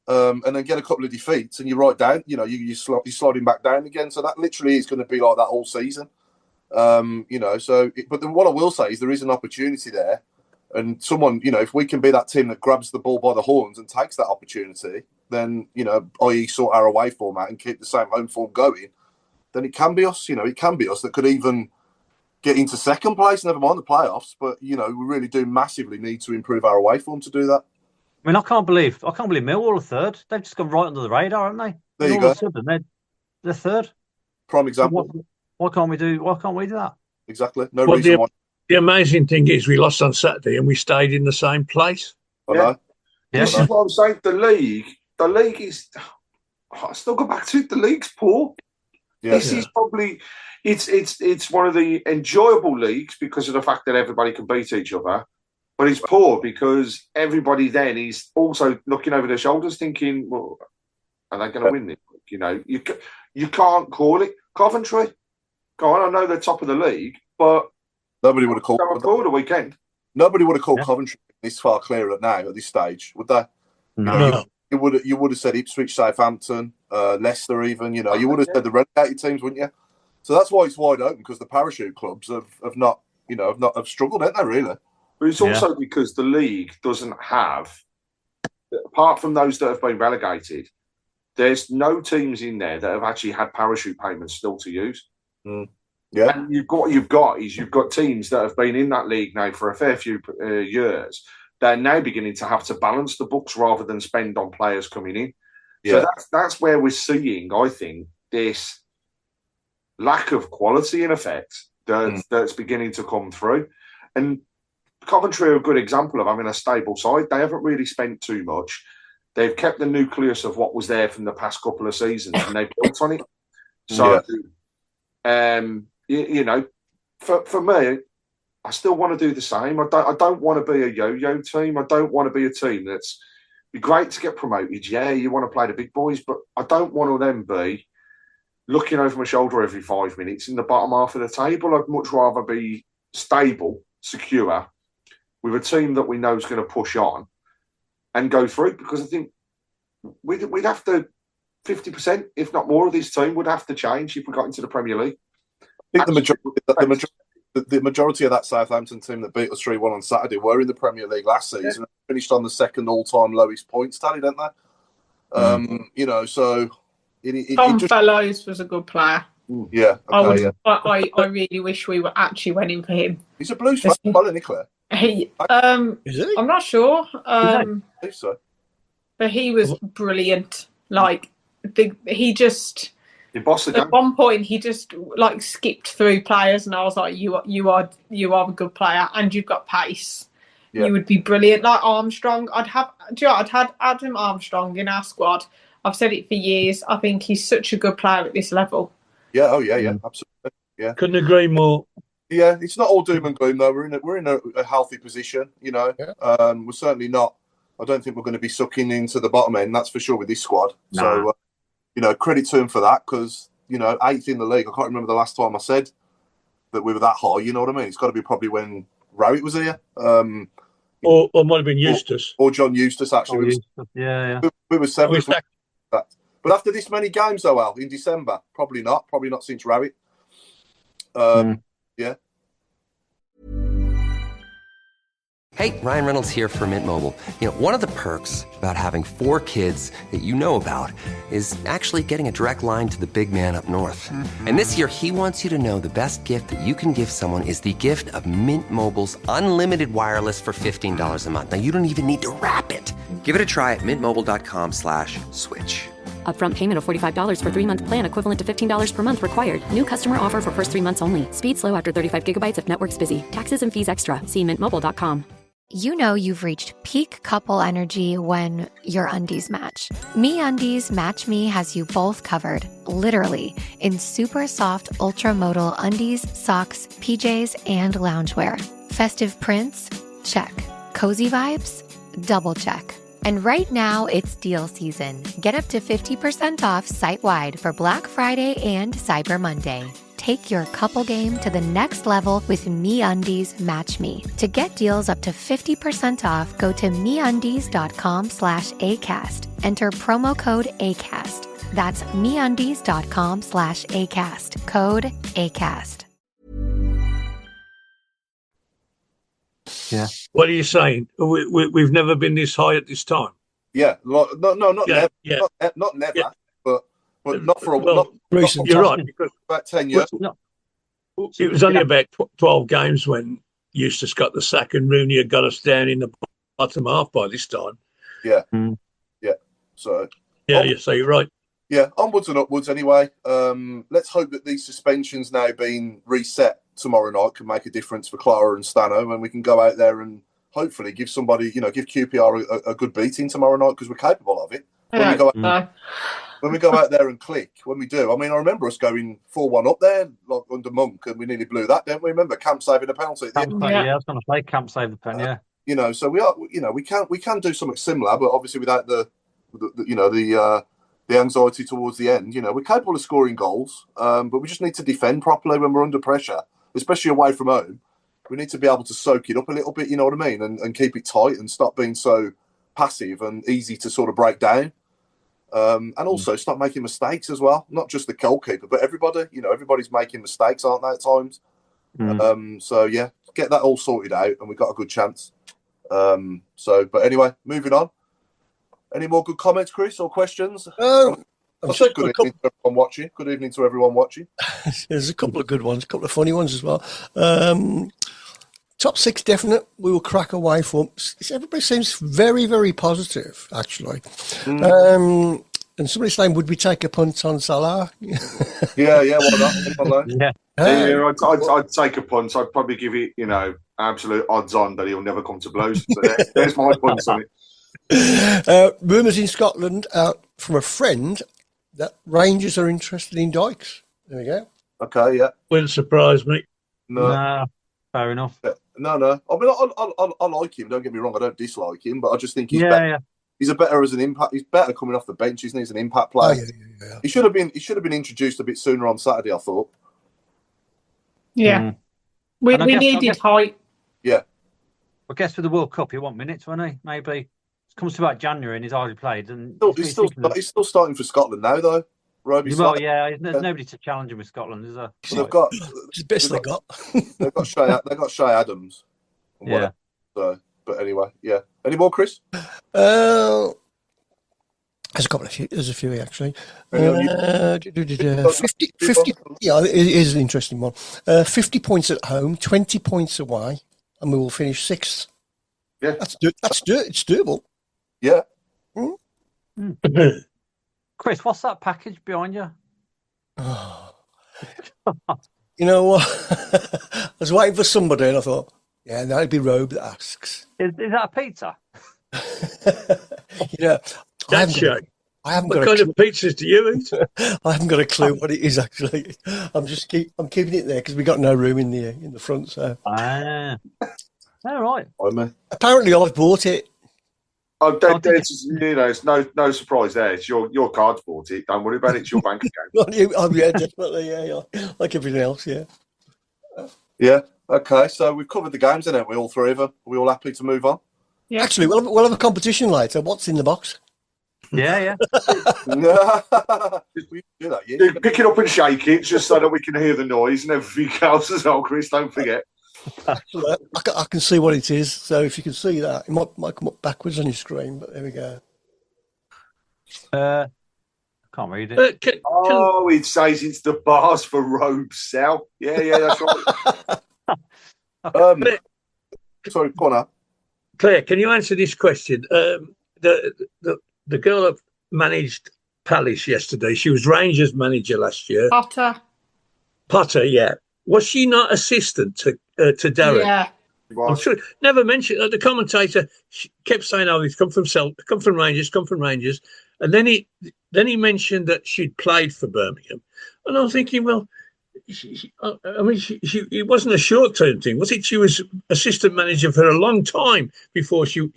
And then get a couple of defeats and you're right down. You're sliding back down again. So that literally is going to be like that all season. But then what I will say is there is an opportunity there. And someone, if we can be that team that grabs the ball by the horns and takes that opportunity, then, i.e. sort our away format and keep the same home form going, then it can be us, it can be us that could even get into second place, never mind the playoffs. But, we really do massively need to improve our away form to do that. I mean, I can't believe Millwall are third. They've just gone right under the radar, haven't they? There you go. All of a sudden, they're third. Prime example. So why can't we do that? Exactly. No reason why. The amazing thing is we lost on Saturday and we stayed in the same place. I know. Yeah. This is what I'm saying. The league is. I still go back to it. The league's poor. Yeah, this is probably it's one of the enjoyable leagues because of the fact that everybody can beat each other, but it's poor because everybody then is also looking over their shoulders, thinking, "Well, are they going to win this?" You can't call it. Coventry, go on. I know they're top of the league, but. Nobody would have called the weekend. Nobody would have called Coventry this far clearer now at this stage, would they? No. You would have said Ipswich, Southampton, Leicester, even. You would have said the relegated teams, wouldn't you? So that's why it's wide open because the parachute clubs have struggled, haven't they? Really? But it's also because the league doesn't have, apart from those that have been relegated, there's no teams in there that have actually had parachute payments still to use. Yeah. And what you've got teams that have been in that league now for a fair few years. They're now beginning to have to balance the books rather than spend on players coming in. Yeah. So that's where we're seeing, I think, this lack of quality in effect that's beginning to come through. And Coventry are a good example of having a stable side. They haven't really spent too much. They've kept the nucleus of what was there from the past couple of seasons, and they've built on it. So, you know, for me, I still want to do the same. I don't want to be a yo-yo team. I don't want to be a team that's be great to get promoted. Yeah, you want to play the big boys, but I don't want to then be looking over my shoulder every 5 minutes in the bottom half of the table. I'd much rather be stable, secure, with a team that we know is going to push on and go through, because I think we'd have to 50%, if not more, of this team would have to change if we got into the Premier League. I think the majority of that Southampton team that beat us 3-1 on Saturday were in the Premier League last season. Finished on the second all-time lowest points tally, didn't they? You know, so Tom Fellows was a good player. Yeah, okay, I really wish we were actually went in for him. He's a Blues fan, isn't he, Claire? Is he? I'm not sure. I think so. But he was brilliant. Like he just. At one point, he just like skipped through players, and I was like, "You are a good player, and you've got pace. Yeah. You would be brilliant." Like Armstrong, I'd had Adam Armstrong in our squad. I've said it for years. I think he's such a good player at this level. Yeah. Oh yeah. Yeah. Absolutely. Yeah. Couldn't agree more. Yeah. It's not all doom and gloom though. We're in a healthy position. You know. Yeah. We're certainly not. I don't think we're going to be sucking into the bottom end. That's for sure with this squad. Nah. So. You know, credit to him for that, because, you know, 8th in the league. I can't remember the last time I said that we were that high. You know what I mean? It's got to be probably when Rowett was here. Or it might have been Eustace. Or John Eustace, actually. Yeah. We were 7th. But after this many games, though, Al, in December, probably not. Probably not since Rowett. Yeah. Hey, Ryan Reynolds here for Mint Mobile. You know, one of the perks about having 4 kids that you know about is actually getting a direct line to the big man up north. Mm-hmm. And this year, he wants you to know the best gift that you can give someone is the gift of Mint Mobile's unlimited wireless for $15 a month. Now, you don't even need to wrap it. Give it a try at mintmobile.com/switch. Upfront payment of $45 for 3-month plan equivalent to $15 per month required. New customer offer for first 3 months only. Speed slow after 35 gigabytes if network's busy. Taxes and fees extra. See mintmobile.com. You know you've reached peak couple energy when your undies match. MeUndies Match Me has you both covered, literally, in super soft ultra-modal undies, socks, PJs, and loungewear. Festive prints? Check. Cozy vibes? Double check. And right now, it's deal season. Get up to 50% off site-wide for Black Friday and Cyber Monday. Take your couple game to the next level with MeUndies Match Me. To get deals up to 50% off, go to MeUndies.com/ACAST. Enter promo code ACAST. That's MeUndies.com/ACAST. Code ACAST. Yeah. What are you saying? We've never been this high at this time. Yeah. No, not never. Yeah. Not never. Yeah. But not for a while. Recent. You're right, because about 10 years. It was only about 12 games when Eustace got the sack and Rooney had got us down in the bottom half by this time. Yeah. Yeah. So. Yeah, so you're right. Yeah, onwards and upwards anyway. Let's hope that these suspensions now being reset tomorrow night can make a difference for Clara and Stano, and we can go out there and hopefully give somebody, give QPR a good beating tomorrow night, because we're capable of it. When we go out there and click, when we do, I mean, I remember us going 4-1 up there like under Monk, and we nearly blew that, didn't we? Remember Camp saving a penalty at the end? Yeah, I was going to say Camp saved the pen. Yeah, so we are, we can do something similar, but obviously without the anxiety towards the end. We're capable of scoring goals, but we just need to defend properly when we're under pressure, especially away from home. We need to be able to soak it up a little bit, you know what I mean, and keep it tight and stop being so passive and easy to sort of break down. And also stop making mistakes as well. Not just the goalkeeper, but everybody. Everybody's making mistakes, aren't they, at times? So, yeah, get that all sorted out and we've got a good chance. But anyway, moving on. Any more good comments, Chris, or questions? I said good evening to everyone watching. Good evening to everyone watching. There's a couple of good ones, a couple of funny ones as well. Top 6 definite. We will crack away for. Everybody seems very, very positive, actually. And somebody's saying, would we take a punt on Salah? yeah, why not? Yeah, I'd take a punt. I'd probably give it, absolute odds on that he'll never come to blows. So there's my punt on it. Rumours in Scotland from a friend that Rangers are interested in Dykes. There we go. Okay, yeah. Wouldn't surprise me. No, fair enough. No. I mean, I like him. Don't get me wrong. I don't dislike him, but I just think he's better. Yeah. He's a better as an impact. He's better coming off the bench, isn't he? He's an impact player. Yeah. He should have been introduced a bit sooner on Saturday, I thought. Yeah, we needed height. Yeah. I guess for the World Cup, he won't minutes, won't he? Maybe it comes to about January and he's already played. And he's still starting for Scotland now, though. There's nobody to challenge him with Scotland, is there? They've got it's the best they got. They've got Shay Adams. Yeah. So, but anyway, yeah. Any more, Chris? There's a couple of few. There's a few actually. 50. Yeah, it is an interesting one. 50 points at home, 20 points away, and we will finish 6th. Yeah, it's doable. Yeah. Chris, what's that package behind you? You know what? I was waiting for somebody, and I thought, yeah, that'd be Robe that asks. Is that a pizza? I haven't got what kind of pizzas do you eat? I haven't got a clue what it is actually. I'm keeping it there because we got no room in the front. So. All right. Apparently, I've bought it. It's no surprise there. It's your card's bought it. Don't worry about it. It's your bank account. Yeah, definitely. Yeah, like everything else. Yeah. Yeah. Okay. So we've covered the games, haven't we? All three of them. Are we all happy to move on? Yeah. Actually, we'll have a competition later. What's in the box? Yeah. We do that. Yeah. Pick it up and shake it just so that we can hear the noise and everything else as well, Chris. Don't forget. I can see what it is. So if you can see that, it might come up backwards on your screen. But there we go. I can't read it. It says it's the bars for Robe Cell. Yeah, that's right. Sorry, go on. Claire, can you answer this question? The girl that managed Palace yesterday, she was Rangers manager last year. Potter, yeah. Was she not assistant to Darren? Yeah. I'm sure. Never mentioned. The commentator kept saying, "Oh, he's come from Rangers," and then he mentioned that she'd played for Birmingham, and I was thinking, well, it wasn't a short-term thing, was it? She was assistant manager for a long time before she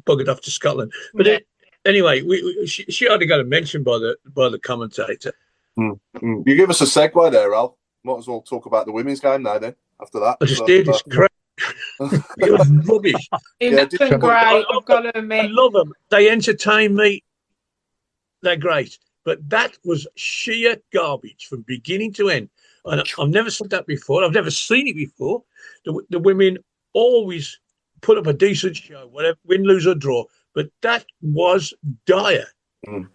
buggered off to Scotland. But anyway, she already got a mention by the commentator. You give us a segue there, Al. Might as well talk about the women's game now. Then after that, I just did. It's great. It was rubbish. Great. I've got to admit, I love them. They entertain me. They're great. But that was sheer garbage from beginning to end. And I've never said that before. I've never seen it before. The women always put up a decent show, whatever, win, lose or draw. But that was dire.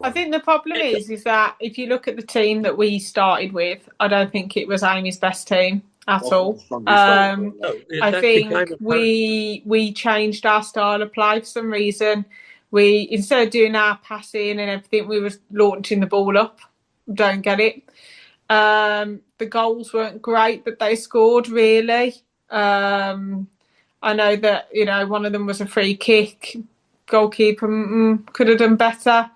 I think the problem is that if you look at the team that we started with, I don't think it was Amy's best team at all. I think we changed our style of play for some reason. We, instead of doing our passing and everything, we were launching the ball up. Don't get it. The goals weren't great that they scored, really. I know that, one of them was a free kick. Goalkeeper could have done better.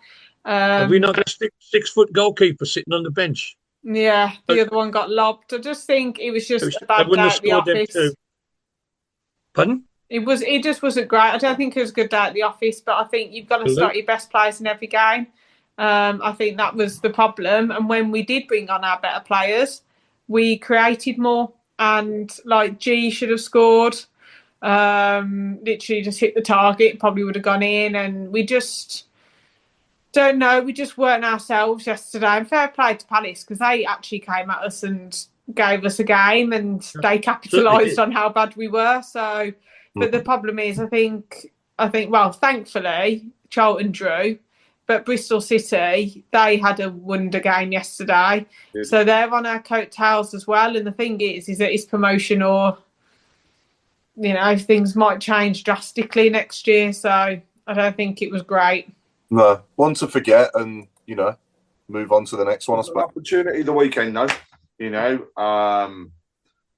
Have we not got a 6-foot goalkeeper sitting on the bench? Yeah, the other one got lobbed. I just think it was just a bad day at the office. Pardon? It just wasn't great. I don't think it was a good day at the office, but I think you've got to start your best players in every game. I think that was the problem. And when we did bring on our better players, we created more. And G should have scored. Literally just hit the target, probably would have gone in. And we just don't know. We just weren't ourselves yesterday. And fair play to Palace because they actually came at us and gave us a game and they capitalised on how bad we were. So, but the problem is, I think, well, thankfully, Charlton drew. But Bristol City, they had a wonder game yesterday. So they're on our coattails as well. And the thing is that it's promotion or, things might change drastically next year. So I don't think it was great. No, one to forget and, move on to the next one, I suppose. An opportunity the weekend, though.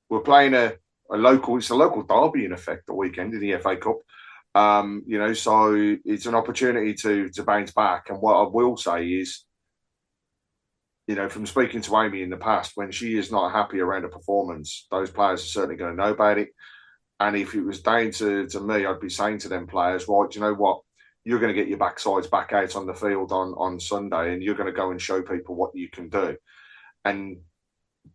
We're playing it's a local derby in effect the weekend in the FA Cup. So it's an opportunity to bounce back. And what I will say is, from speaking to Amy in the past, when she is not happy around a performance, those players are certainly going to know about it. And if it was down to me, I'd be saying to them players, right, do you know what? You're going to get your backsides back out on the field on Sunday, and you're going to go and show people what you can do and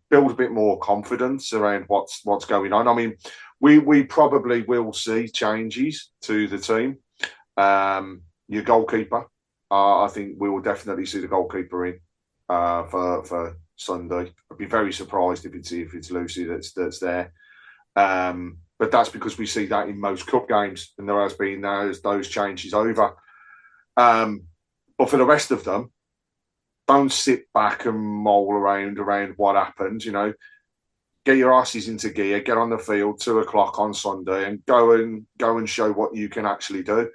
build a bit more confidence around what's going on. I mean, we probably will see changes to the team. Your goalkeeper, I think we will definitely see the goalkeeper in for Sunday. I'd be very surprised if it's Lucy that's there. But that's because we see that in most cup games, and there has been those changes over. But for the rest of them, don't sit back and mull around what happened. Get your asses into gear, get on the field 2:00 on Sunday, and go and show what you can actually do.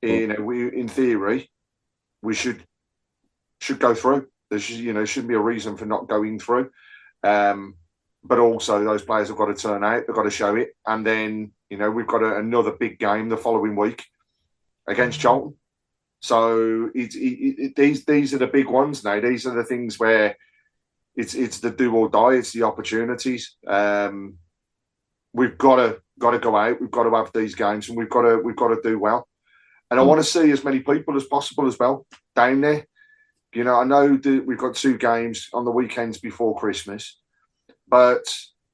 In theory, we should go through. There shouldn't be a reason for not going through. But also, those players have got to turn out. They've got to show it. And then, we've got another big game the following week against Charlton. So these are the big ones now. These are the things where it's the do or die. It's the opportunities. We've got to go out. We've got to have these games, and we've got to do well. And I want to see as many people as possible as well down there. I know that we've got 2 games on the weekends before Christmas. But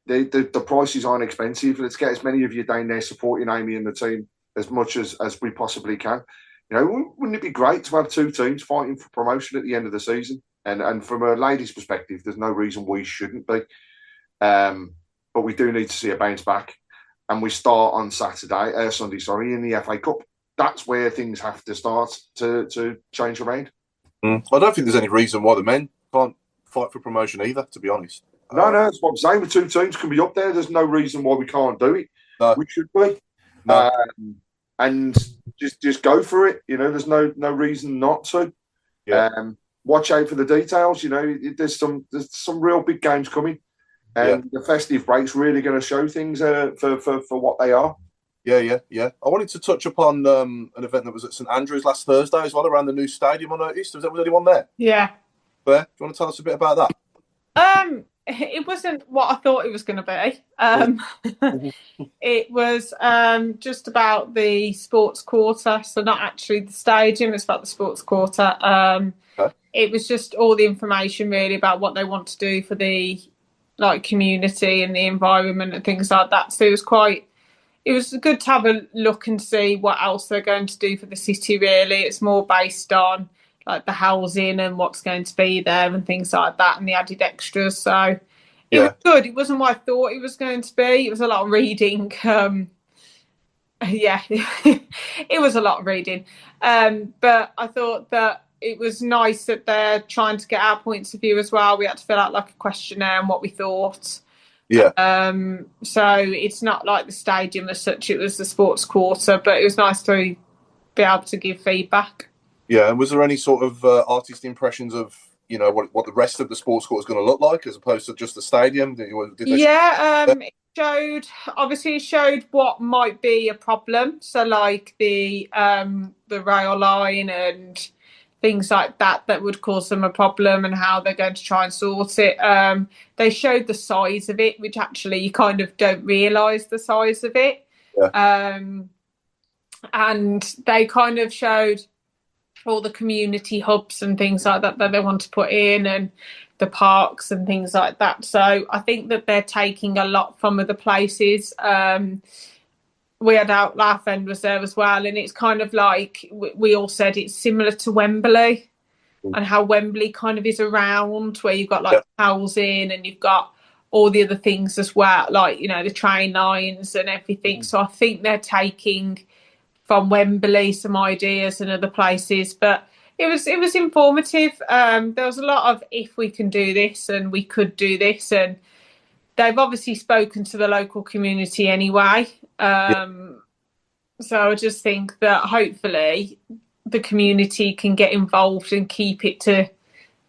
the prices aren't expensive. Let's get as many of you down there supporting Amy and the team as much as we possibly can. Wouldn't it be great to have 2 teams fighting for promotion at the end of the season? And from a ladies' perspective, there's no reason we shouldn't be. But we do need to see a bounce back. And we start on Sunday, in the FA Cup. That's where things have to start to change around. I don't think there's any reason why the men can't fight for promotion either, to be honest. No, that's what I'm saying. The 2 teams can be up there. There's no reason why we can't do it. No. We should be. No. And just go for it. There's no reason not to. Yeah. Watch out for the details. There's some real big games coming. And the festive break's really going to show things for what they are. Yeah. I wanted to touch upon an event that was at St Andrews last Thursday as well, around the new stadium, I noticed. Was anyone there? Yeah. Claire, do you want to tell us a bit about that? It wasn't what I thought it was going to be. It was just about the sports quarter, so not actually the stadium. It's about the sports quarter. Okay. It was just all the information really about what they want to do for the community and the environment and things like that. So it was good to have a look and see what else they're going to do for the city. Really, it's more based on the housing and what's going to be there and things like that, and the added extras. So it was good. It wasn't what I thought it was going to be. It was a lot of reading. It was a lot of reading. But I thought that it was nice that they're trying to get our points of view as well. We had to fill out a questionnaire and what we thought. Yeah. So it's not like the stadium as such. It was the sports quarter, but it was nice to be able to give feedback. Yeah, and was there any sort of artist impressions of what the rest of the sports court is going to look like as opposed to just the stadium? It showed what might be a problem. So the rail line and things like that would cause them a problem, and how they're going to try and sort it. They showed the size of it, which actually you kind of don't realise the size of it. Yeah. And they kind of showed all the community hubs and things like that they want to put in, and the parks and things like that. So I think that they're taking a lot from other places. We had our friend was there as well, and it's kind of like we all said it's similar to Wembley, and how Wembley kind of is around, where you've got housing and you've got all the other things as well, the train lines and everything. So I think they're taking from Wembley some ideas and other places, but It was informative. There was a lot of if we can do this and we could do this, and they've obviously spoken to the local community anyway. So I just think that hopefully the community can get involved and keep it to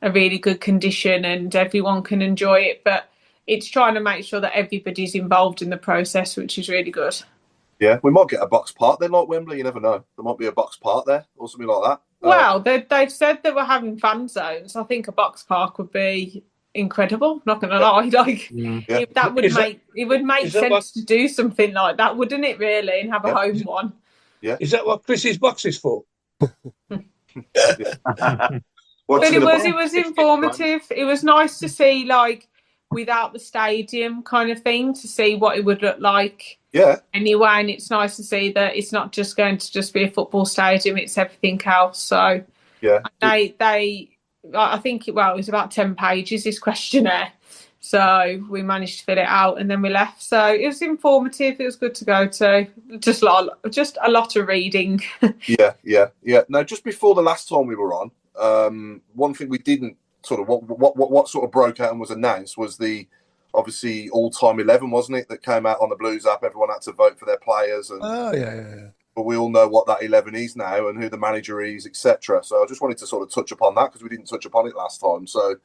a really good condition and everyone can enjoy it. But it's trying to make sure that everybody's involved in the process, which is really good. Yeah, we might get a box part then, like Wembley. You never know. There might be a box part there or something like that. Well, they've said that we're having fan zones. I think a box park would be incredible. Not going to lie, that would make sense to do something like that, wouldn't it? Really, and have a home one. Yeah, is that what Chris's box is for? But it was informative. It was nice to see, like, without the stadium kind of thing, to see what it would look like. Yeah. Anyway, and it's nice to see that it's not just going to just be a football stadium; it's everything else. So yeah, I think it was about 10 pages, this questionnaire. So we managed to fill it out and then we left. So it was informative. It was good to go to. Just a lot of reading. Yeah. No, just before the last time we were on, one thing we didn't sort of what sort of broke out and was announced was the obviously all-time 11, wasn't it? That came out on the Blues app. Everyone had to vote for their players. And, yeah. But we all know what that 11 is now and who the manager is, etc. So I just wanted to sort of touch upon that because we didn't touch upon it last time. So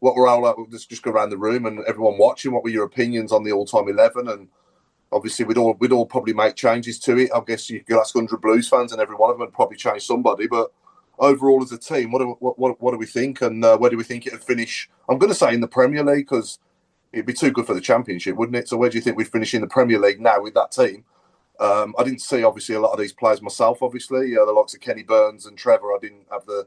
what we're all like, we'll just go around the room and everyone watching, what were your opinions on the all-time 11? And obviously we'd all probably make changes to it. I guess you could ask 100 Blues fans and every one of them would probably change somebody. But overall as a team, what do we think? And where do we think it would finish? I'm going to say in the Premier League because it'd be too good for the Championship, wouldn't it? So where do you think we'd finish in the Premier League now with that team? I didn't see, obviously, a lot of these players myself, obviously. The likes of Kenny Burns and Trevor, I didn't have the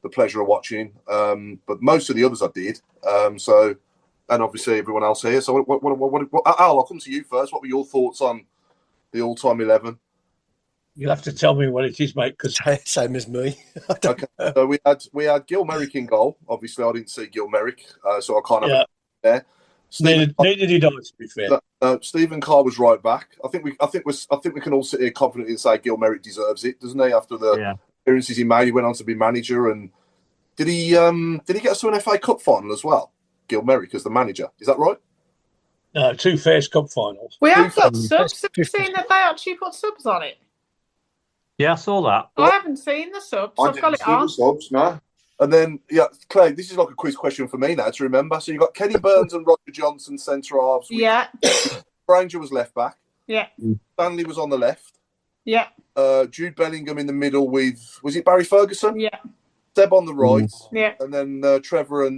pleasure of watching. But most of the others I did. And obviously everyone else here. So Al, I'll come to you first. What were your thoughts on the all-time 11? You'll have to tell me what it is, mate. Because same as me. Okay. So we had Gil Merrick in goal. Obviously, I didn't see Gil Merrick, so I kind of there. Neither did I, to be fair. Stephen Carr was right back. I think we can all sit here confidently and say Gil Merrick deserves it, doesn't he? After the appearances he made, he went on to be manager, and did he get us to an FA Cup final as well? Gil Merrick as the manager, is that right? No, 2 Fairs Cup finals. We have got subs. Have you seen that they actually put subs on it? Yeah, I saw that. I haven't seen the subs. I've got it on. The subs, no. And then, Clay, this is like a quiz question for me now to remember. So you've got Kenny Burns and Roger Johnson centre halves. Yeah. Granger was left back. Yeah. Stanley was on the left. Yeah. Jude Bellingham in the middle with, was it Barry Ferguson? Yeah. Seb on the right. Yeah. And then Trevor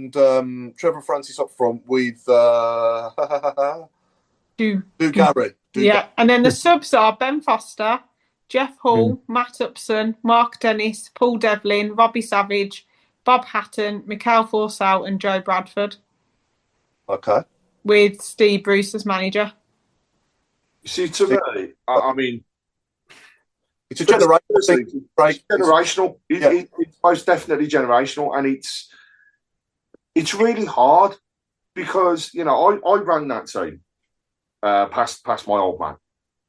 Francis up front with Drew Gary. And then the subs are Ben Foster, Jeff Hall, Matt Upson, Mark Dennis, Paul Devlin, Robbie Savage, Bob Hatton, Mikhail Forsell and Joe Bradford. Okay. With Steve Bruce as manager. You see, to me, I mean, it's a generational thing. It's generational. It's most definitely generational, and it's really hard because I ran that team past my old man,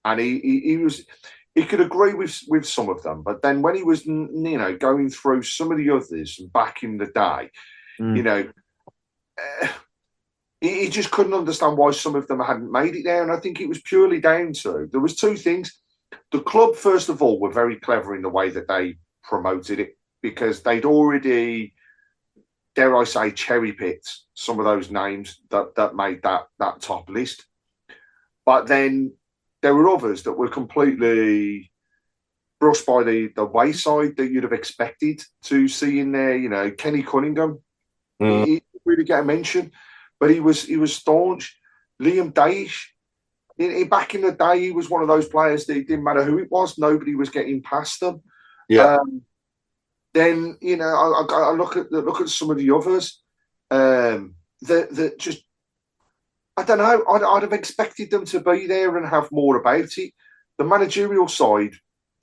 and he could agree with some of them, but then when he was going through some of the others back in the day, he just couldn't understand why some of them hadn't made it there, and I think it was purely down to there was 2 things. The club, first of all, were very clever in the way that they promoted it because they'd already, dare I say, cherry-picked some of those names that made that top list. But then there were others that were completely brushed by the wayside that you'd have expected to see in there. Kenny Cunningham, he didn't really get a mention, but he was staunch. Liam Daish, back in the day, he was one of those players that it didn't matter who it was, nobody was getting past them. Yeah. Then I look at some of the others that just. I don't know. I'd have expected them to be there and have more about it. The managerial side,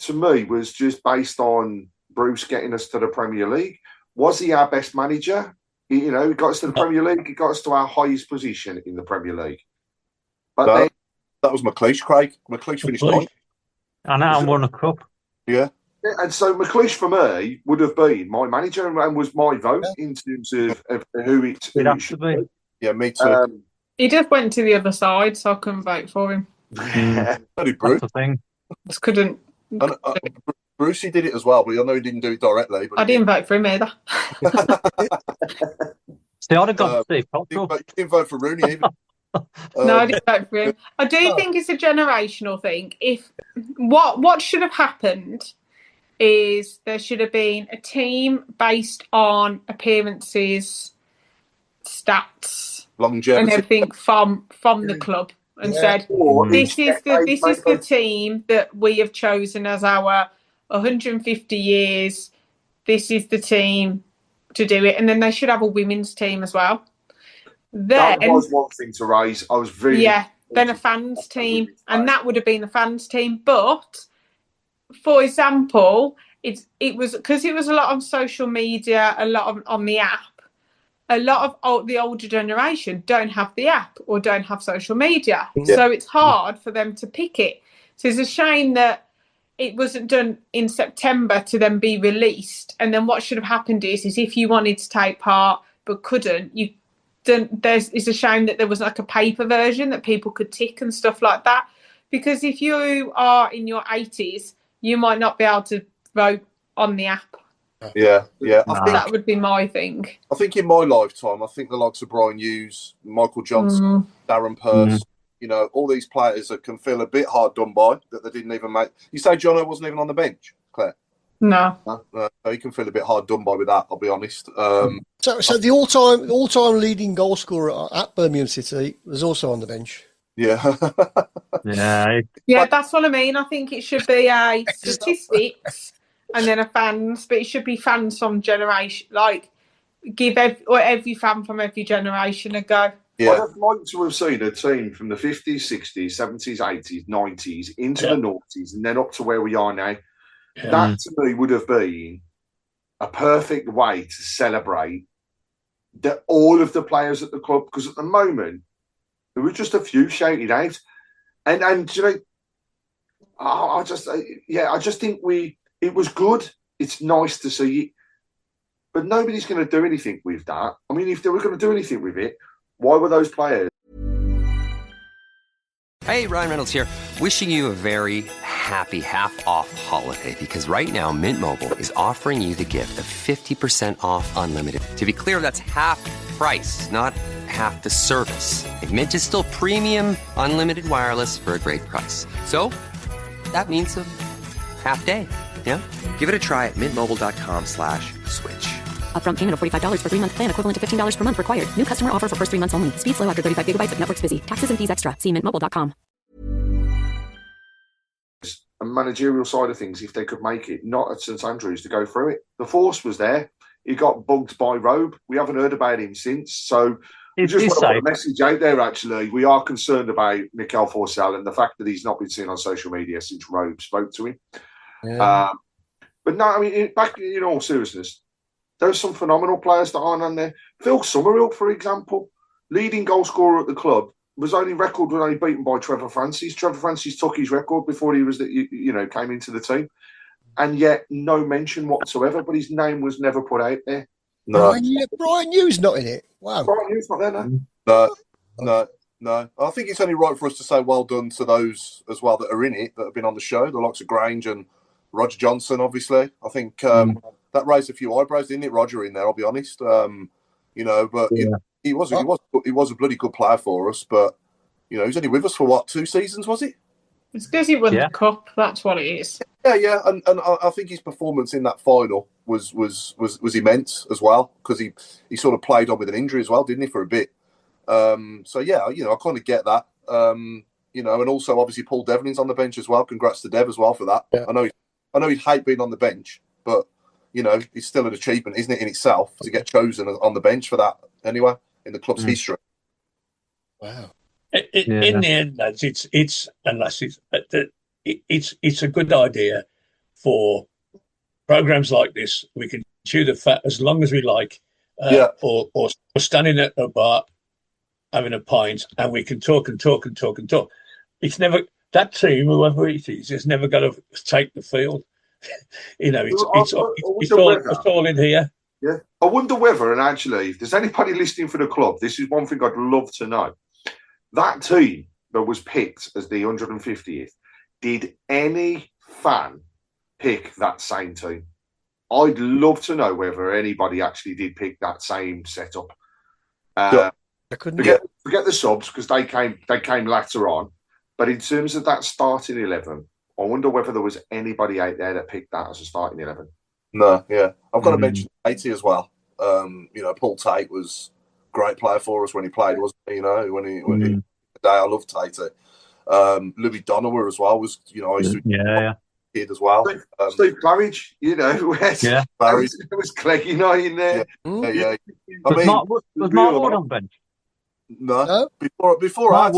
to me, was just based on Bruce getting us to the Premier League. Was he our best manager? He got us to the Premier League. He got us to our highest position in the Premier League. But that was McLeish, Craig. McLeish finished ninth. And now won a cup. Yeah. And so McLeish for me would have been my manager and was my vote in terms of who it should be. Yeah, me too. He just went to the other side, so I couldn't vote for him. Bruce. The thing. Just couldn't. Brucey did it as well, but I know he didn't do it directly. But I didn't vote for him either. See, I'd have gone Steve Cockrell. You didn't vote for Rooney either. No, I didn't vote for him. I do think it's a generational thing. If what should have happened is there should have been a team based on appearances, stats, longevity, and everything from the club, and said this is the team that we have chosen as our 150 years. This is the team to do it, and then they should have a women's team as well. Then that was one thing to raise. I was really then a fans team, and that would have been the fans team. But for example, it was because it was a lot on social media, a lot on the app. A lot of the older generation don't have the app or don't have social media, so it's hard for them to pick it. So it's a shame that it wasn't done in September to then be released. And then what should have happened is if you wanted to take part but couldn't, it's a shame that there was like a paper version that people could tick and stuff like that. Because if you are in your 80s, you might not be able to vote on the app. Yeah. I think that would be my thing. I think in my lifetime, I think the likes of Brian Hughes, Michael Johnson, Darren Purse, all these players that can feel a bit hard done by that they didn't even make. You say Jono wasn't even on the bench, Claire? No. He can feel a bit hard done by with that, I'll be honest. So the all-time leading goal scorer at Birmingham City was also on the bench. Yeah. Yeah, that's what I mean. I think it should be a statistics and then a fans, but it should be fans from generation, like give every fan from every generation a go. Yeah. I'd have liked to have seen a team from the 50s, 60s, 70s, 80s, 90s into the noughties and then up to where we are now. Yeah. That to me would have been a perfect way to celebrate all of the players at the club, because at the moment there were just a few shouted out, and I just think it was good. It's nice to see it, but nobody's going to do anything with that. I mean, if they were going to do anything with it, why were those players? Hey, Ryan Reynolds here. Wishing you a very happy half-off holiday, because right now Mint Mobile is offering you the gift of 50% off unlimited. To be clear, that's half price, not half the service. Like, Mint is still premium unlimited wireless for a great price. So that means a half day. Yeah? Give it a try at mintmobile.com/switch. Upfront payment of $45 for 3-month plan, equivalent to $15 per month required. New customer offer for first 3 months only. Speed slow after 35 gigabytes if network's busy. Taxes and fees extra. See mintmobile.com. A managerial side of things, if they could make it, not at St Andrews, to go through it. The force was there. He got bugged by Robe. We haven't heard about him since. So we just want to put a message out there, actually. We are concerned about Mikel Forsell and the fact that he's not been seen on social media since Robe spoke to him. Yeah. But no, I mean, back in all seriousness, there's some phenomenal players that aren't on there. Phil Summerhill, for example, leading goal scorer at the club, was only beaten by Trevor Francis. Trevor Francis took his record before he was, came into the team, and yet no mention whatsoever. But his name was never put out there. No, Brian Hughes not in it. Wow, Brian Hughes not there. No. I think it's only right for us to say well done to those as well that are in it, that have been on the show. The likes of Grange and Roger Johnson, obviously. I think that raised a few eyebrows, didn't it, Roger? In there, I'll be honest. But he was a bloody good player for us. But he's only with us for what, 2 seasons, was it? It's because he won the cup. That's what it is. Yeah, and I think his performance in that final was immense as well, because he sort of played on with an injury as well, didn't he, for a bit? I kind of get that. And also obviously Paul Devlin's on the bench as well. Congrats to Dev as well for that. Yeah. I know he'd hate being on the bench, but it's still an achievement, isn't it, in itself, to get chosen on the bench for that anyway in the club's history. Wow. In the end, lads, it's a good idea for programs like this. We can chew the fat as long as we like, or standing at a bar having a pint, and we can talk and talk and talk and talk. It's never that team, whoever it is never going to take the field. You know, it's all in here. Yeah, I wonder whether, and actually, if there's anybody listening for the club, this is one thing I'd love to know. That team that was picked as the 150th, did any fan pick that same team? I'd love to know whether anybody actually did pick that same setup. Forget the subs, because they came later on. But in terms of that starting 11, I wonder whether there was anybody out there that picked that as a starting 11. No, yeah. I've got to mention Tatey as well. Paul Tate was a great player for us when he played, wasn't he? I love Tatey. Louis Donowa as well was, I used to kid as well. Steve Claridge, Claridge. It was Cleggy night in there. Yeah. Was Mark Ward on the bench? No. Before our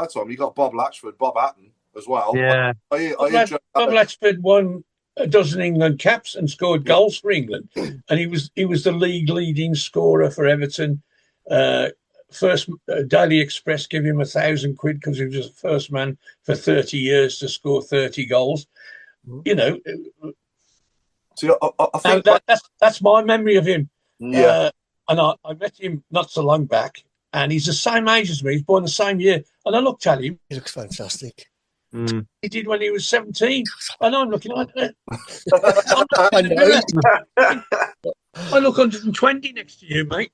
time, you got Bob Latchford, Bob Hatton as well. Yeah. Bob Latchford won a dozen England caps and scored goals for England, and he was the league leading scorer for Everton. First, Daily Express gave him £1,000 because he was the first man for 30 years to score 30 goals. See, I think that's my memory of him. Yeah, and I met him not so long back, and he's the same age as me. He's born the same year, and I looked at him. He looks fantastic. He did when he was 17, and I'm looking like that. I look 120 next to you, mate.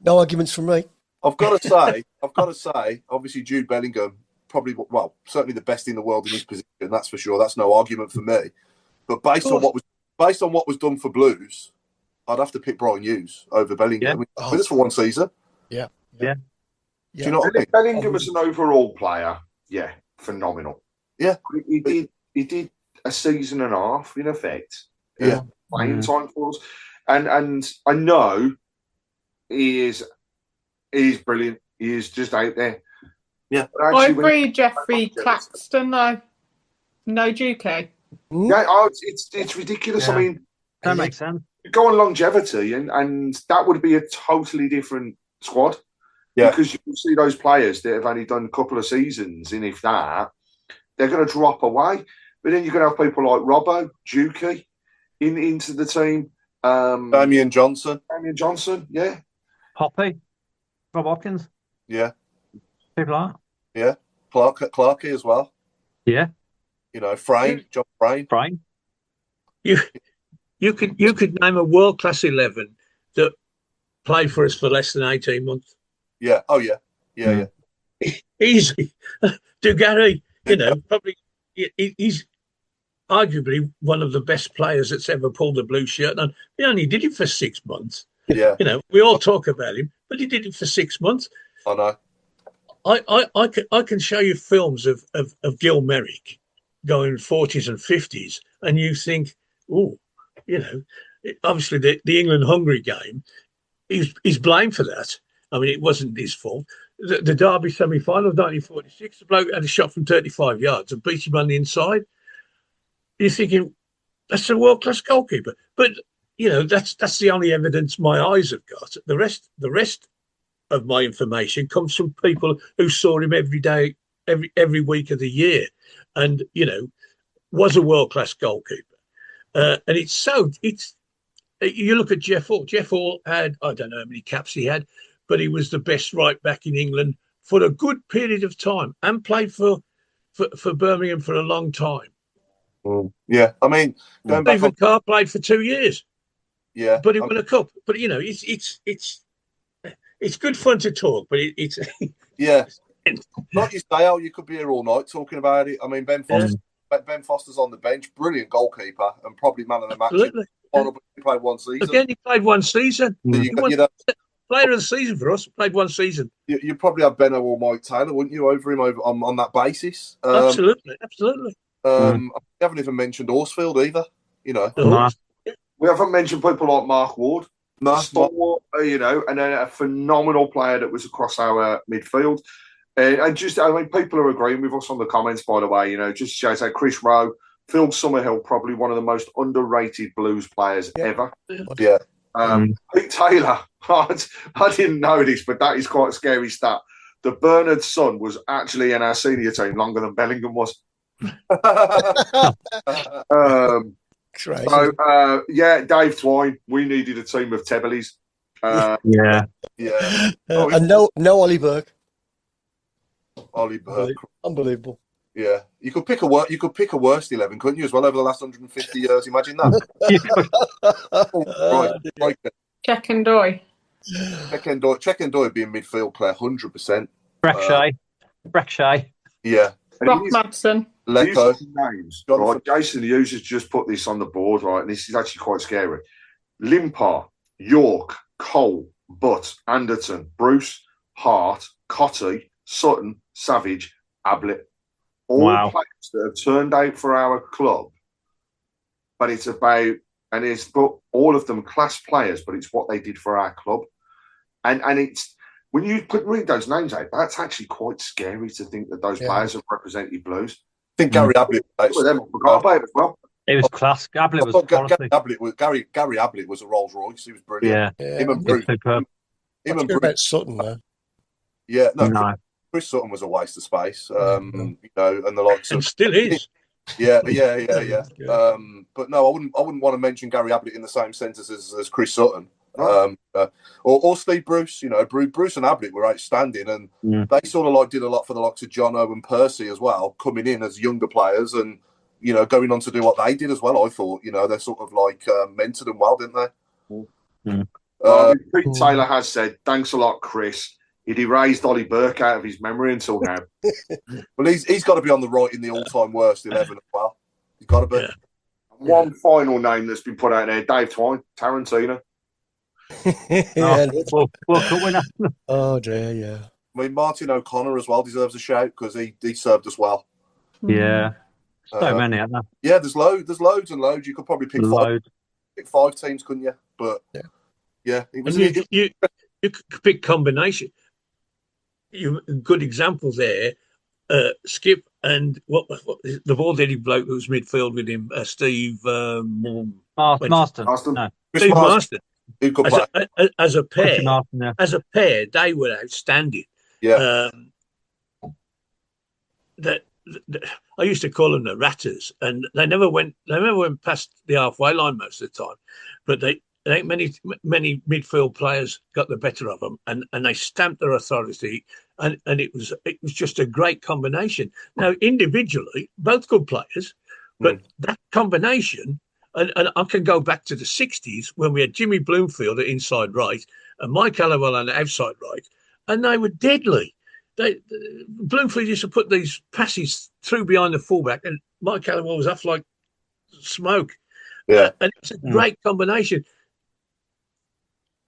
No arguments from me. I've got to say, obviously Jude Bellingham, certainly the best in the world in his position. That's for sure. That's no argument for me. But based on what was done for Blues, I'd have to pick Brian Hughes over Bellingham. Yeah. Just for one season. Yeah. Do you know what I mean? Bellingham as an overall player, phenomenal. Yeah, he did a season and a half in effect. Yeah. Playing time for us, and I know he is brilliant. He is just out there. Yeah, I agree, Jeffrey Claxton though. No Duque. Yeah, it's ridiculous. Yeah. I mean, that makes sense. Go on longevity, and that would be a totally different squad. Yeah, because you can see those players that have only done a couple of seasons, and if that, they're going to drop away. But then you're going to have people like Robbo, Duque into the team. Damian Johnson, yeah. Hoppy, Rob Hopkins, yeah. People like that. Yeah, Clarkey as well. Yeah, John Frayne. You could name a world class 11 that played for us for less than 18 months. Yeah. Oh yeah. Easy. Dugarry, probably he's arguably one of the best players that's ever pulled a blue shirt on. He only did it for 6 months. Yeah. We all talk about him, but he did it for 6 months. I know. I can show you films of Gil Merrick going 40s and 50s, and you think, obviously the England-Hungary game, he's blamed for that. I mean, it wasn't his fault. The Derby semi-final of 1946, the bloke had a shot from 35 yards and beat him on the inside. You're thinking, that's a world-class goalkeeper. But, that's the only evidence my eyes have got. The rest of my information comes from people who saw him every day, every week of the year, and was a world-class goalkeeper. And you look at Jeff Hall. Jeff Hall had, I don't know how many caps he had, but he was the best right back in England for a good period of time and played for Birmingham for a long time. Yeah, I mean, Stephen Carr played for 2 years. Yeah, but he won a cup. But it's good fun to talk, but it's yeah. Like you say, you could be here all night talking about it. I mean, Ben Foster's on the bench, brilliant goalkeeper, and probably man of the match. Absolutely. He played one season. Again, he played one season. Player of the season for us. Played one season. You probably have Benno or Mike Taylor, wouldn't you, over him on that basis? Absolutely. We haven't even mentioned Horsfield either. We haven't mentioned people like Mark Ward. No, and then a phenomenal player that was across our midfield. And people are agreeing with us on the comments, by the way. Just shows how Chris Rowe, Phil Summerhill, probably one of the most underrated Blues players ever. Yeah. Pete Taylor, I didn't know this, but that is quite a scary stat. The Bernard's son was actually in our senior team longer than Bellingham was. Dave Twine. We needed a team of Tebblies. Yeah. And no Ollie Burke. Ollie Burke. Unbelievable. Yeah, you could pick a worst 11, couldn't you? As well over the last 150 years. Imagine that. Right. Check and Doy. Check and Doy being midfield player, 100%. Breckshay. Yeah. Rock Madsen. Lecco. Names. Right. Jason Hughes has just put this on the board, right? And this is actually quite scary. Limpar, York, Cole, Butt, Anderton, Bruce, Hart, Cotty, Sutton, Savage, Ablett. All players that have turned out for our club, but it's about, and it's but all of them class players, but it's what they did for our club. And it's, when you read those names out, that's actually quite scary to think that those players have represented Blues. I think Gary Ablett. Forgot about it as well. It was class. Ablett was Gary Ablett was a Rolls Royce. He was brilliant. Yeah. Him and Bruce. Him and Bruce. About Sutton, though. Yeah, no. Chris Sutton was a waste of space. You know, and the likes of, and still is. Yeah. But no, I wouldn't want to mention Gary Ablett in the same sentence as Chris Sutton. Or Steve Bruce. You know, Bruce and Ablett were outstanding, and they sort of like did a lot for the likes of Jono and Percy as well, coming in as younger players and, you know, going on to do what they did as well. I thought, you know, they sort of like mentored them well, didn't they? Pete Taylor has said, "Thanks a lot, Chris." He'd erased Ollie Burke out of his memory until now. Well, he's got to be on the right in the all-time worst 11 as well. He's got to be. Yeah. One final name that's been put out there: Dave Twine, Tarantino. Oh dear, yeah. I mean, Martin O'Connor as well deserves a shout because he served us well. Yeah, so many, aren't there? Yeah, there's loads and loads. You could probably pick five teams, couldn't you? But yeah, you could pick combination. Good example there. Skip and what the ball-headed bloke who was midfield with him, Steve Marston. No. Steve Marston. As a pair, Martin, yeah. As a pair, they were outstanding. Yeah. I used to call them the Ratters, and they never went past the halfway line most of the time. But I think many midfield players got the better of them, and they stamped their authority, and it was just a great combination. Now, individually, both good players, but that combination. And I can go back to the 60s when we had Jimmy Bloomfield at inside right and Mike Halliwell on the outside right, and they were deadly. Bloomfield used to put these passes through behind the fullback, and Mike Halliwell was off like smoke. Yeah, and it's a great combination.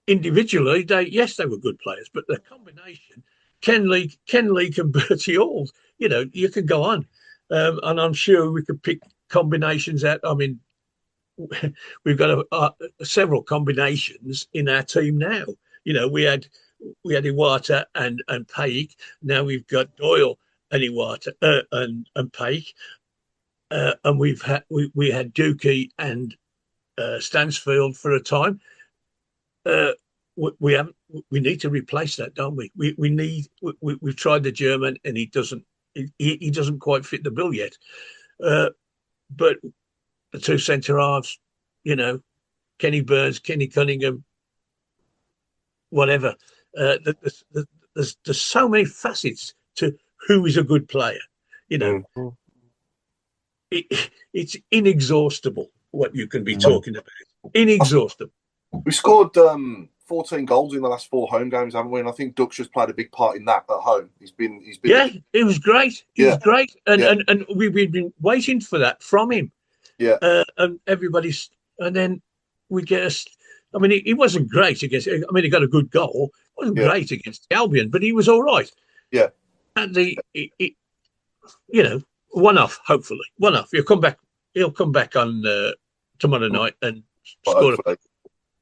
Individually, they were good players, but the combination, Ken Leake and Bertie Hall, you know, you can go on, and I'm sure we could pick combinations out. I mean, we've got several combinations in our team now. You know, we had Iwata and Paik. Now we've got Doyle and Iwata and Paik, and we had Dookie and Stansfield for a time. We need to replace that, don't we? We've tried the German, and he doesn't quite fit the bill yet. But the two centre halves, you know, Kenny Burns, Kenny Cunningham, whatever. There's so many facets to who is a good player. You know, it's inexhaustible what you can be talking about. Inexhaustible. We scored 14 goals in the last 4 home games, haven't we? And I think Dux's played a big part in that at home. He's been. Yeah, it was great. It was great, and we've been waiting for that from him. Yeah, and everybody's, and then we get I mean, he wasn't great against. I mean, he got a good goal. He wasn't great against Albion, but he was all right. Yeah, and you know, one off. Hopefully, one off. He'll come back on tomorrow night and score.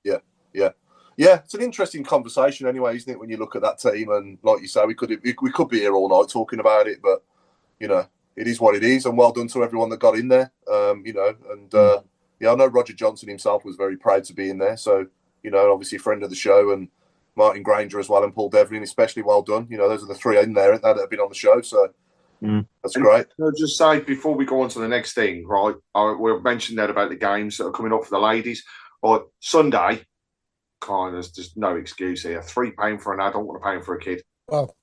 Yeah. It's an interesting conversation, anyway, isn't it? When you look at that team, and like you say, we could be here all night talking about it, but you know. It is what it is, and well done to everyone that got in there. You know, and I know Roger Johnson himself was very proud to be in there. So, you know, obviously a friend of the show, and Martin Granger as well, and Paul Devlin especially. Well done. You know, those are the 3 in there that have been on the show. So, That's great. I'll just say before we go on to the next thing, right? We mentioned there about the games that are coming up for the ladies. Or Sunday, there's just no excuse here. £3 for an adult and £1 for a kid. Wow.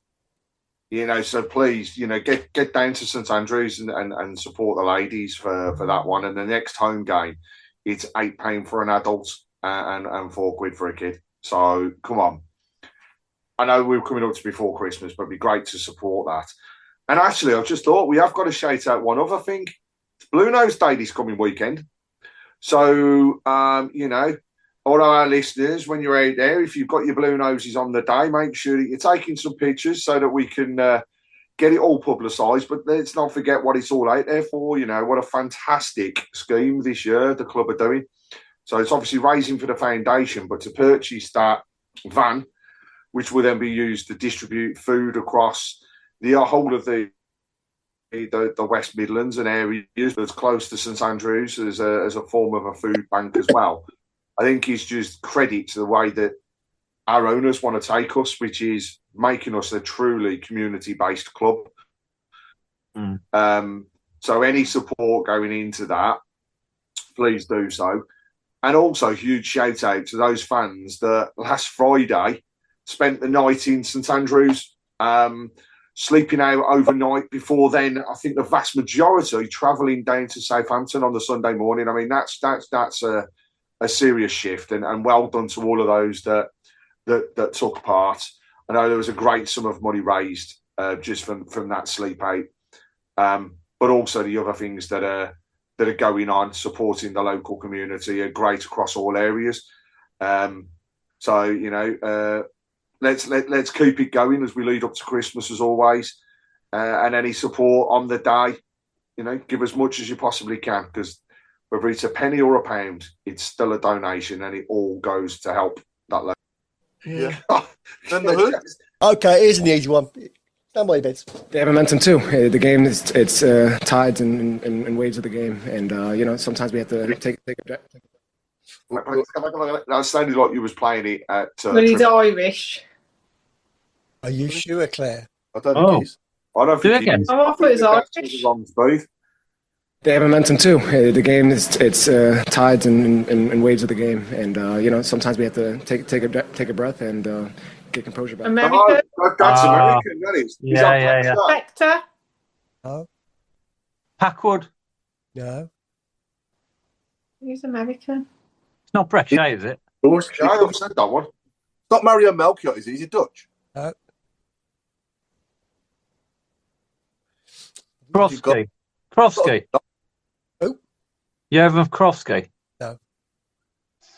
So please, get down to St Andrews and support the ladies for that one. And the next home game, it's £8 for an adult and £4 for a kid. So come on. I know we're coming up to before Christmas, but it'd be great to support that. And actually, I just thought we have got to shout out one other thing. It's Blue Nose Day this coming weekend. So, all our listeners, when you're out there, if you've got your blue noses on the day, make sure that you're taking some pictures so that we can get it all publicised. But let's not forget what it's all out there for. What a fantastic scheme this year the club are doing. So it's obviously raising for the foundation, but to purchase that van, which will then be used to distribute food across the whole of the West Midlands and areas that's close to St Andrews as a form of a food bank as well. I think it's just credit to the way that our owners want to take us, which is making us a truly community-based club. So any support going into that, please do so. And also huge shout out to those fans that last Friday spent the night in St Andrews, sleeping out overnight. Before then, I think the vast majority travelling down to Southampton on the Sunday morning. I mean, that's a serious shift, and well done to all of those that took part. I know there was a great sum of money raised just from that sleep out, but also the other things that are going on, supporting the local community, are great across all areas. Let's keep it going as we lead up to Christmas as always, and any support on the day, give as much as you possibly can, because whether it's a penny or a pound, it's still a donation, and it all goes to help that level. Yeah. Then the hood. Okay, here's an easy one. Stand by your beds. They have momentum too. The game it's tides and waves of the game, and sometimes we have to take a breath. That sounded like you was playing it at. But he's Irish. Are you sure, Claire? I don't think he's. I don't think I thought it was Irish. They have momentum too. The game it's tides and waves of the game, and sometimes we have to take a breath and get composure back. American. That's American. That is. Yeah. Spectre. No. Packwood. No. He's American. It's not Brett Shea, is it? I've said that one. It's not Mario Melchior, is he? Is he Dutch? No. Krofsky. Who? Jurgen Krofsky. No.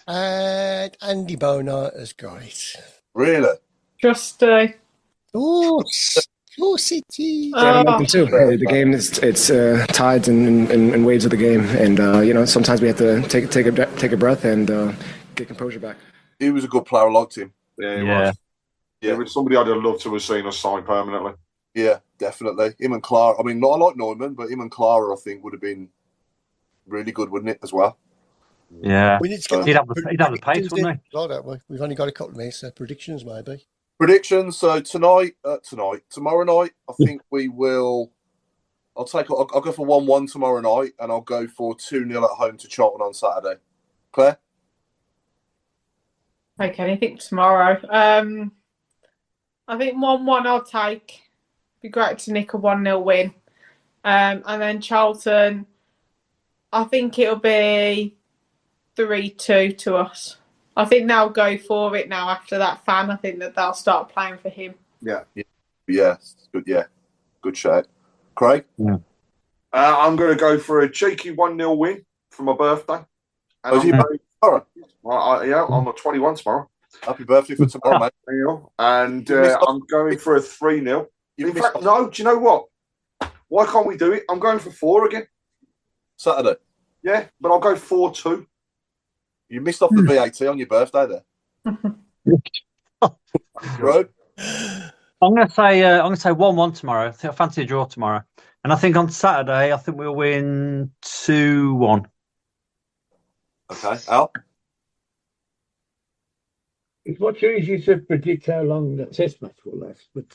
And Andy Bonar is great. Really? Just. Oh, City. They have momentum too. The game it's tides and waves of the game, and sometimes we have to take a breath and get composure back. He was a good player. I liked him. Yeah, he was. Yeah, it was somebody I'd have loved to have seen us sign permanently. Yeah, definitely. Him and Clara. I mean, I like Neumann, but him and Clara, I think, would have been really good, wouldn't it, as well? Yeah. We need to get he'd have the pace, wouldn't he? Well, don't we? We've only got a couple of minutes, so predictions maybe. Predictions. So tomorrow night, I think we will. I'll go for 1-1 tomorrow night, and I'll go for 2-0 at home to Charlton on Saturday. Claire? Okay, anything tomorrow. I think 1-1 I'll take. Be great to nick a 1-0 win. And then Charlton, I think it'll be 3-2 to us. I think they'll go for it now after that fan. I think that they'll start playing for him. Yeah. Good. Yeah, good shout. Craig? Yeah. I'm going to go for a cheeky 1-0 win for my birthday. And tomorrow? I'm 21 tomorrow. Happy birthday for tomorrow, mate. And I'm going for a 3-0. In fact, no, do you know what? Why can't we do it? I'm going for 4 again. Saturday? Yeah, but I'll go 4-2. You missed off the VAT on your birthday there. Road? I'm going to say 1-1 tomorrow. I fancy a draw tomorrow. And I think on Saturday, I think we'll win 2-1. Okay. Al? It's much easier to predict how long that test match will last, but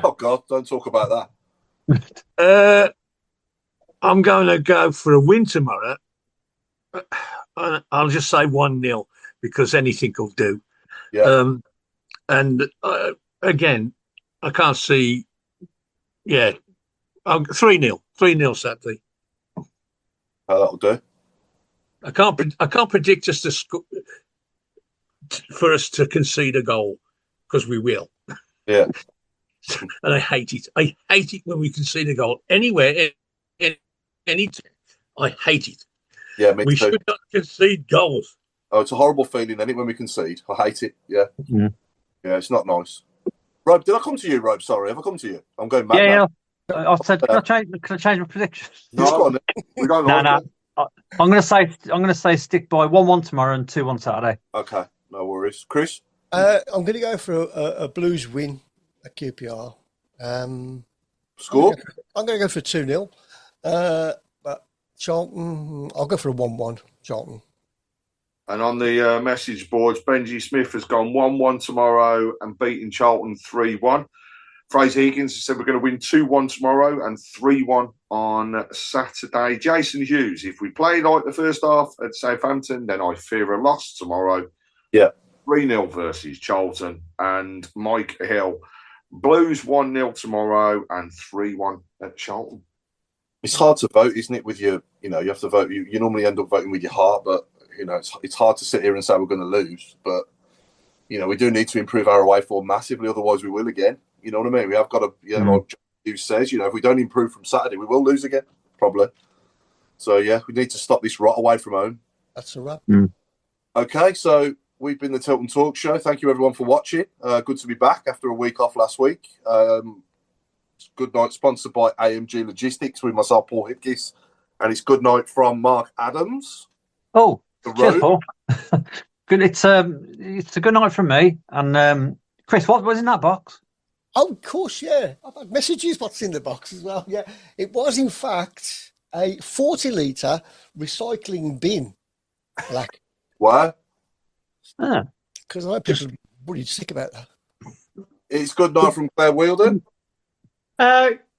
oh God, don't talk about that. I'm going to go for a win tomorrow. I'll just say 1-0 because anything will do. Yeah. And again, I can't see. Yeah, 3-0. 3-0 Saturday. That'll do. I can't predict us for us to concede a goal because we will. Yeah. And I hate it. I hate it when we concede a goal anywhere, anytime. I hate it. Yeah, me we too. should not concede goals. Oh, it's a horrible feeling, isn't it, when we concede? I hate it. Yeah. Yeah, it's not nice. Rob, did I come to you, Rob? Sorry, have I come to you? I'm going mad now. I said, can I change my prediction? No, we don't like no. I'm going to say stick by 1-1 tomorrow and 2-1 Saturday. Okay, no worries. Chris? I'm going to go for a Blues win at QPR. Score? I'm going to go for 2-0. But Charlton, I'll go for a 1-1, Charlton. And on the message boards, Benji Smith has gone 1-1 tomorrow and beating Charlton 3-1. Fraser Higgins has said we're going to win 2-1 tomorrow and 3-1 on Saturday. Jason Hughes, if we play like the first half at Southampton, then I fear a loss tomorrow. Yeah. 3-0 versus Charlton. And Mike Hill, Blues 1-0 tomorrow and 3-1 at Charlton. It's hard to vote, isn't it? With your, you have to vote. You normally end up voting with your heart, but it's hard to sit here and say we're going to lose. But we do need to improve our away form massively, otherwise we will again. You know what I mean? We have got to. Like Hugh says, if we don't improve from Saturday, we will lose again, probably. So yeah, we need to stop this rot away from home. That's a wrap. Okay, so we've been the Tilton Talk Show. Thank you everyone for watching. Good to be back after a week off last week. Good night, sponsored by AMG Logistics with myself, Paul Hipkiss, and it's good night from Mark Adams. Oh, cheers, Paul. Good. It's a good night from me. And Chris, what was in that box? Oh, of course, yeah. I've had messages what's in the box as well. Yeah, it was in fact a 40-litre recycling bin. Black. Why? Because I know people are really sick about that. It's good night from Claire Wielden.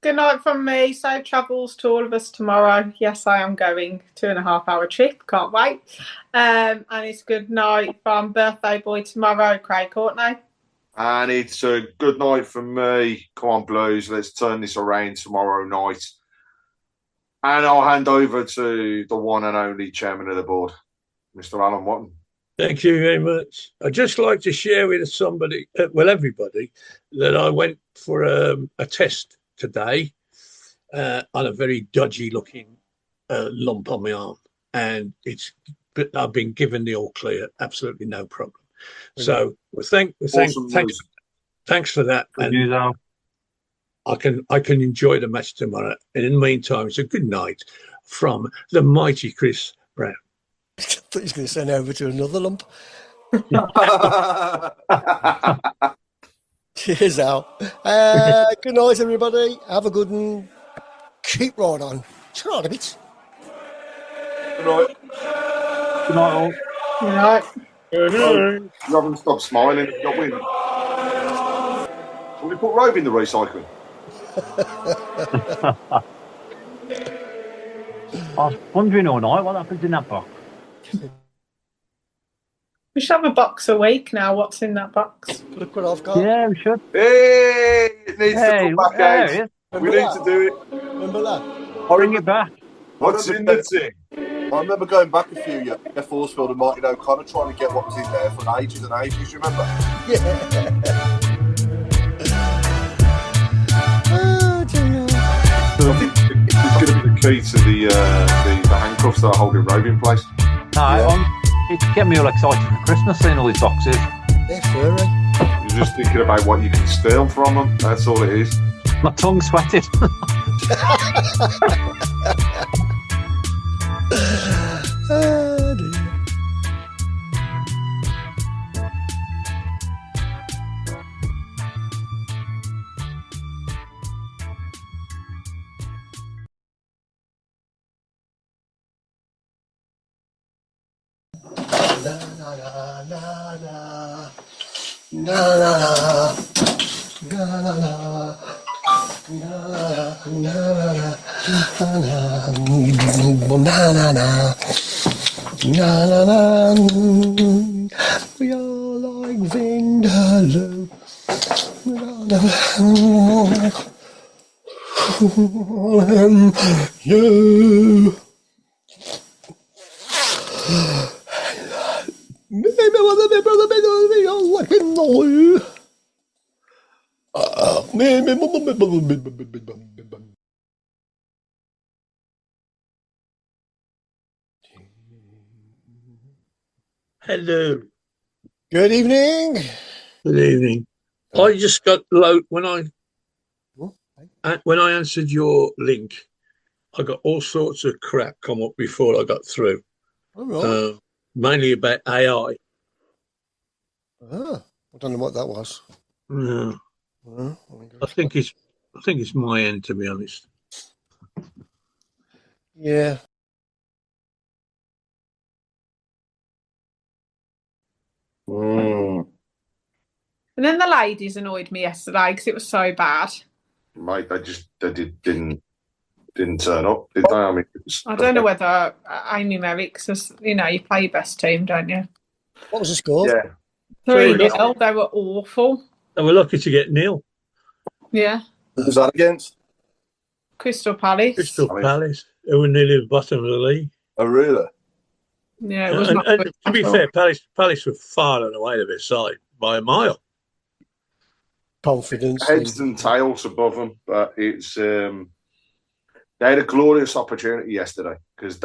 Good night from me. Safe travels to all of us tomorrow. Yes, I am going 2.5-hour trip. Can't wait. And it's good night from birthday boy tomorrow, Craig Courtney. And it's a good night from me. Come on, Blues. Let's turn this around tomorrow night. And I'll hand over to the one and only chairman of the board, Mr. Alan Watton. Thank you very much. I'd just like to share with everybody, that I went for a test today on a very dodgy-looking lump on my arm, and I've been given the all clear, absolutely no problem. So, thanks for that. Good news, Al. I can enjoy the match tomorrow. And in the meantime, it's a good night from the mighty Chris Browne. I thought he was going to send over to another lump. Cheers, Al. Good night, everybody. Have a good one. Keep right on. Turn on a bit. Good night. Good night, all. Good night. You haven't stopped smiling. You're winning. Will we put Robe in the recycling? I was wondering all night what happens in that box. We should have a box a week now. What's in that box? Look what I've got. Yeah, we should. Hey, it needs to come back out. We need to do it. Remember that? Bring it back. What's in the thing? I remember going back a few years, Jeff Horsfield and Martin O'Connor trying to get what was in there for ages and ages. Remember? Yeah. It's going to be the key to the handcuffs that are holding Robe in place. No, it's getting me all excited for Christmas, seeing all these boxes. They're furry. You're just thinking about what you can steal from them. That's all it is. My tongue sweated. Oh, dear. Na na na na na na na na na na. We are like Vindaloo. You. Hello. Good evening. Good evening. I just got low when I answered your link. I got all sorts of crap come up before I got through. All right. Mainly about AI. I don't know what that was. No. I think it's my end, to be honest. Yeah. Mm. And then the ladies annoyed me yesterday because it was so bad. Mate, they didn't turn up, did they? I mean, I don't know whether Amy Merrick, because you play your best team, don't you? What was the score? Yeah. 3-0. They were awful. They were lucky to get nil. Yeah. Who was that against? Crystal Palace. Crystal Palace, who were nearly the bottom of the league. Oh, really? Yeah, it was and to be fair, Palace were far and away to their side by a mile. Confidence. Heads and tails above them, but it's they had a glorious opportunity yesterday because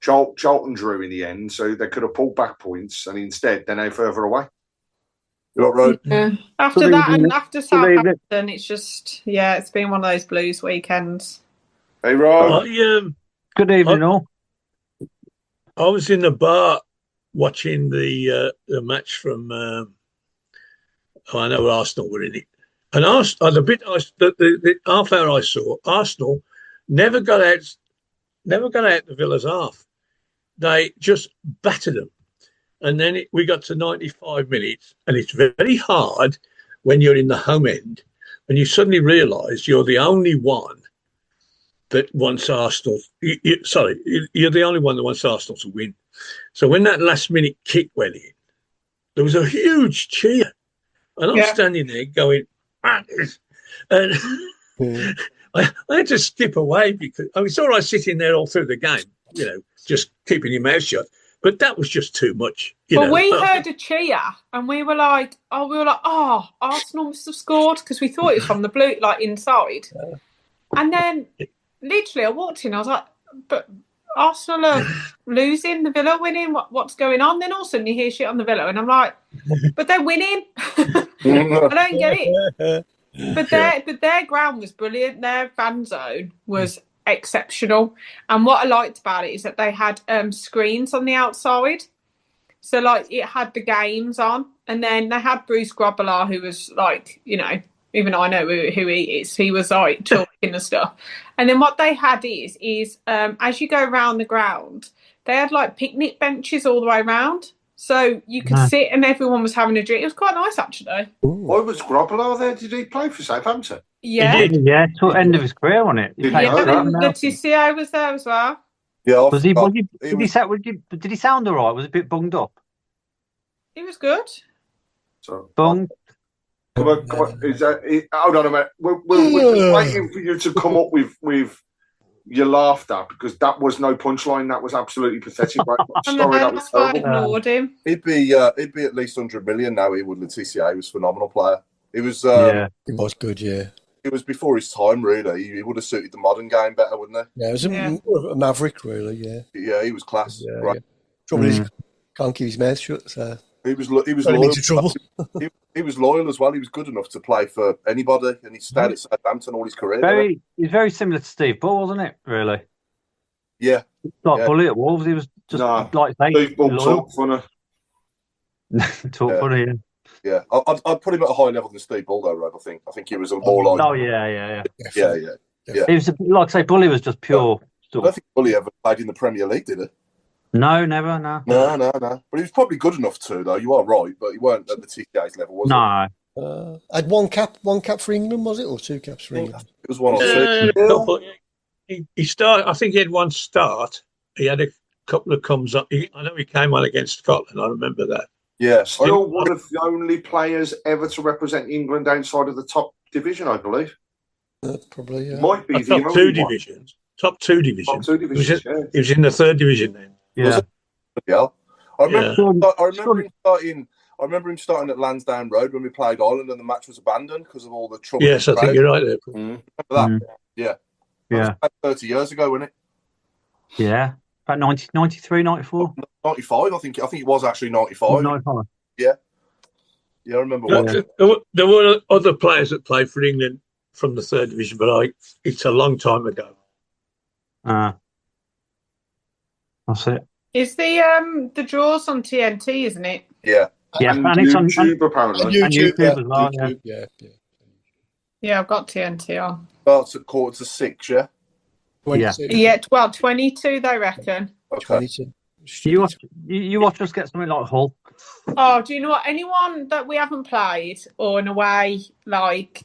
Charlton drew in the end, so they could have pulled back points, and instead they're now further away. Yeah. After that and after Southampton, it's just it's been one of those blues weekends. Hey, Rob. Good evening, all. I was in the bar watching the match from. I know Arsenal were in it, and the half hour I saw, Arsenal never got out the Villa's half. They just battered them, and then we got to 95 minutes, and it's very hard when you're in the home end, and you suddenly realise you're the only one that wants Arsenal. You're the only one that wants Arsenal to win. So when that last minute kick went in, there was a huge cheer. And I'm standing there going, and I had to skip away because it's all right sitting there all through the game, just keeping your mouth shut. But that was just too much. We heard a cheer and we were like, Arsenal must have scored because we thought it was from the blue, like inside. And then literally I walked in, I was like, but Arsenal are losing, the Villa winning. What's going on? Then all of a sudden you hear shit on the Villa, and I'm like, but they're winning. I don't get it. But their ground was brilliant. Their fan zone was exceptional. And what I liked about it is that they had screens on the outside. So like it had the games on, and then they had Bruce Grobbelaar, who was like, even I know who he is. He was like talking and stuff. And then what they had is as you go around the ground, they had like picnic benches all the way around. So you could sit and everyone was having a drink. It was quite nice, actually. Why was Grobbelaar there? Did he play for Southampton? Yeah. He did, yeah. Till the end of his career on it. The TCO was there as well. Yeah. Did he sound all right? Was it a bit bunged up? He was good. So, Bung. Come on. Hold on a minute. We're waiting for you to come up with your laughter because that was no punchline. That was absolutely pathetic. Right? Sorry, that was terrible. Ignored him. He'd be at least 100 million now. He would. Letitia, he was a phenomenal player. He was. He was good. Yeah. It was before his time, really. He would have suited the modern game better, wouldn't he? Yeah, it was a maverick, really. Yeah. Yeah, he was class. Yeah, right. Yeah. Trouble is, he can't keep his mouth shut. So he was loyal. Into trouble. He was loyal as well. He was good enough to play for anybody, and he stayed at Southampton all his career. He's very similar to Steve Bull, wasn't it? Really? Yeah. Like Bully at Wolves, he was just like Steve Bull talk funny. Talk funny. Yeah, I'd put him at a higher level than Steve Bull, though, Rob. I think he was a more like. Oh yeah. Yeah. He was like I say, Bully was just pure. I don't think Bully ever played in the Premier League, did he? No, never. No. But he was probably good enough to, though. You are right, but he weren't at the TK's level, was he? No. Had one cap for England, was it, or 2 caps for England? It was 1 or 2. He started. I think he had one start. He had a couple of comes up. I know he came on against Scotland. I remember that. Yes, still one of the only players ever to represent England outside of the top division, I believe. Probably, yeah. Might be the top two divisions. Top two divisions. Top 2 divisions. He was in the 3rd division then. Yeah. I remember him starting at Lansdowne Road when we played Ireland, and the match was abandoned because of all the trouble. Yes, I think you're right there. Remember that? Yeah. That was 30 years ago, wasn't it? Yeah. About 93, 94? 95, I think it was actually 95. 95. Yeah. Yeah, I remember watching. There were other players that played for England from the 3rd division, but it's a long time ago. That's it. Is the draws on TNT, isn't it? Yeah. Yeah, and it's YouTube, apparently. And YouTube as well, yeah. Yeah, I've got TNT on. Starts at 5:45, yeah? 22. Yeah, 22, they reckon. Okay. 22. You watch us get something like Hull. Oh, do you know what? Anyone that we haven't played or in a way, like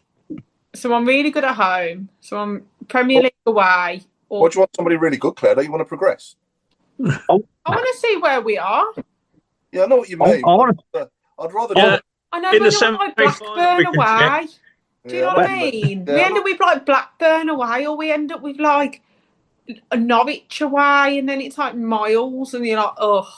someone really good at home, someone Premier League away. Or... What do you want somebody really good, Claire? Don't you want to progress? I want to see where we are. Yeah, I know what you mean. I'd rather do it. I know, but not like Blackburn away. Do you know what I mean? Yeah, we end up with like Blackburn away, or we end up with like a Norwich away, and then it's like miles, and you're like, ugh.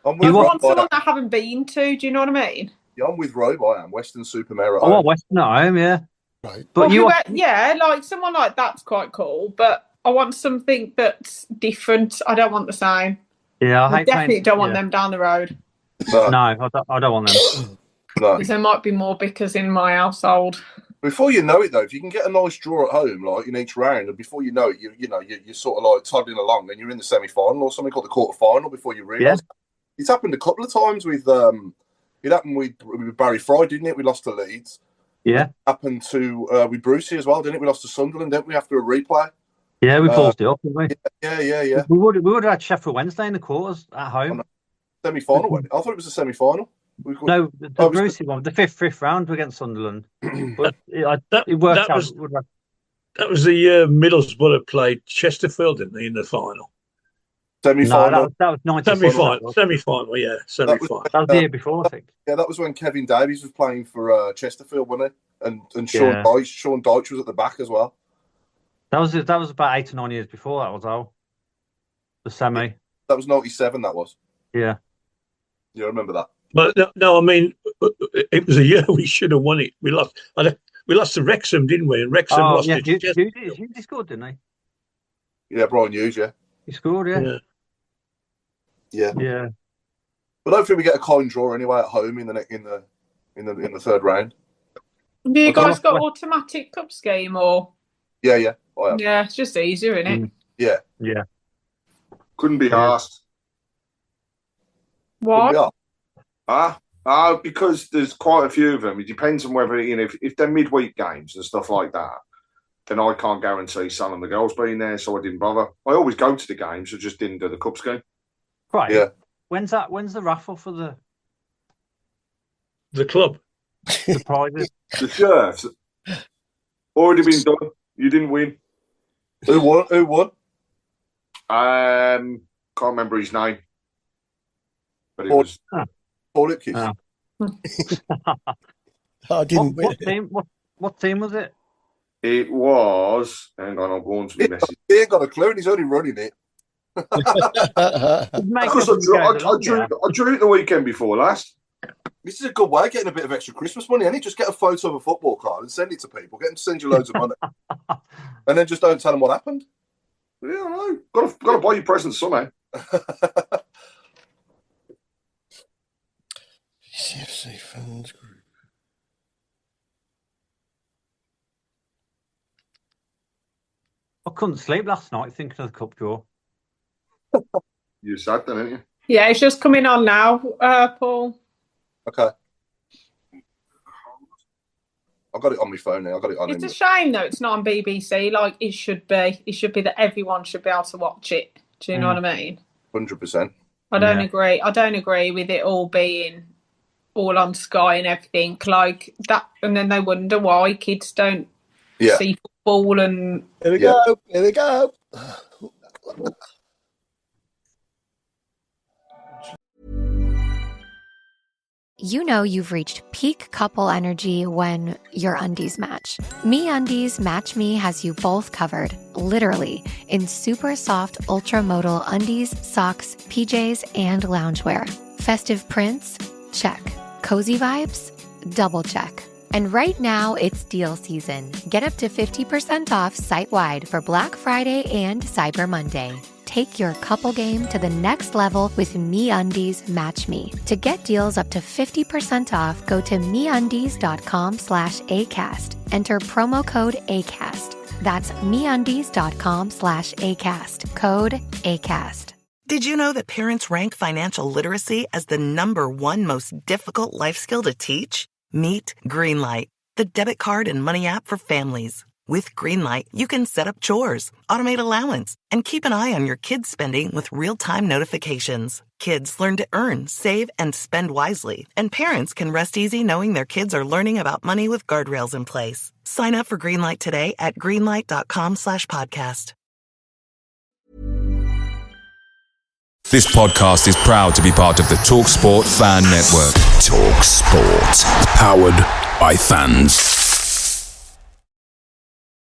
I want someone I haven't been to. Do you know what I mean? Yeah, I'm with Rob. I am Western-super-Mare. Oh, Western at home, yeah. Right. But yeah, like someone like that's quite cool. But I want something that's different. I don't want the same. Yeah, I definitely don't want them down the road. No, I don't want them. No. Because there might be more bickers in my household. Before you know it, though, if you can get a nice draw at home, like in each round, and before you know it, you're sort of like toddling along, and you're in the semi-final or something called the quarter-final before you realise. Yeah. It's happened a couple of times with it happened with Barry Fry, didn't it? We lost to Leeds. Yeah. It happened to with Brucey as well, didn't it? We lost to Sunderland, didn't we? After a replay. Yeah, we paused it up, didn't we? Yeah. We would have had Sheffield Wednesday in the quarters at home. Semi-final. I thought it was a semi-final. No, the Brucey one, the fifth round against Sunderland. But it worked out. That was the year Middlesbrough played Chesterfield, didn't they, in the final? Semi-final. No, that was 94. Semi-final, yeah. Semi-final. That was the year before, I think. Yeah, that was when Kevin Davies was playing for Chesterfield, wasn't it? And Sean Dyche was at the back as well. That was about 8 or 9 years before that was all. The semi. That was 97, that was. Yeah. Yeah, I remember that. But no, I mean, it was a year we should have won it. We lost to Wrexham, didn't we? And Wrexham lost to Chesterfield. He scored, didn't he? Yeah, Brian Hughes, yeah. He scored, yeah. Yeah. But hopefully we get a coin draw anyway at home in the third round. Have you guys got automatic cup scheme or? Yeah, I have. Yeah, it's just easier, isn't it? Yeah. Couldn't be asked. What? Because there's quite a few of them. It depends on whether, if they're midweek games and stuff like that, then I can't guarantee Sam and the girls being there, so I didn't bother. I always go to the games, I just didn't do the Cups game. Right. Yeah. When's the raffle for the club? The prizes? The shirts. Already been done. You didn't win. Who won? Can't remember his name. But it was Paul Lipkiss. I didn't win. What team was it? It was. Hang on, I'll go on to the message. He ain't got a clue, and he's only running it. Because I drew it the weekend before last. This is a good way of getting a bit of extra Christmas money, and just get a photo of a football card and send it to people. Get them to send you loads of money, and then just don't tell them what happened. Yeah, I know. Got to buy you presents somehow. CFC fans group. I couldn't sleep last night thinking of the cup draw. You're sad then, aren't you? Yeah, it's just coming on now, Paul. Okay. I've got it on my phone now. It's a shame though it's not on BBC like it should be. It should be that everyone should be able to watch it. Do you know what I mean? 100%. I don't agree. I don't agree with it all being all on Sky and everything like that, and then they wonder why kids don't see football. And here we go. Here we go. You know you've reached peak couple energy when your undies match. MeUndies Match Me has you both covered, literally, in super soft ultra-modal undies, socks, PJs, and loungewear. Festive prints? Check. Cozy vibes? Double check. And right now, it's deal season. Get up to 50% off site-wide for Black Friday and Cyber Monday. Take your couple game to the next level with MeUndies Match Me. To get deals up to 50% off, go to MeUndies.com/ACAST. Enter promo code ACAST. That's MeUndies.com/ACAST. Code ACAST. Did you know that parents rank financial literacy as the #1 most difficult life skill to teach? Meet Greenlight, the debit card and money app for families. With Greenlight, you can set up chores, automate allowance, and keep an eye on your kids' spending with real-time notifications. Kids learn to earn, save, and spend wisely, and parents can rest easy knowing their kids are learning about money with guardrails in place. Sign up for Greenlight today at greenlight.com/podcast. This podcast is proud to be part of the TalkSport Fan Network. TalkSport. Powered by fans.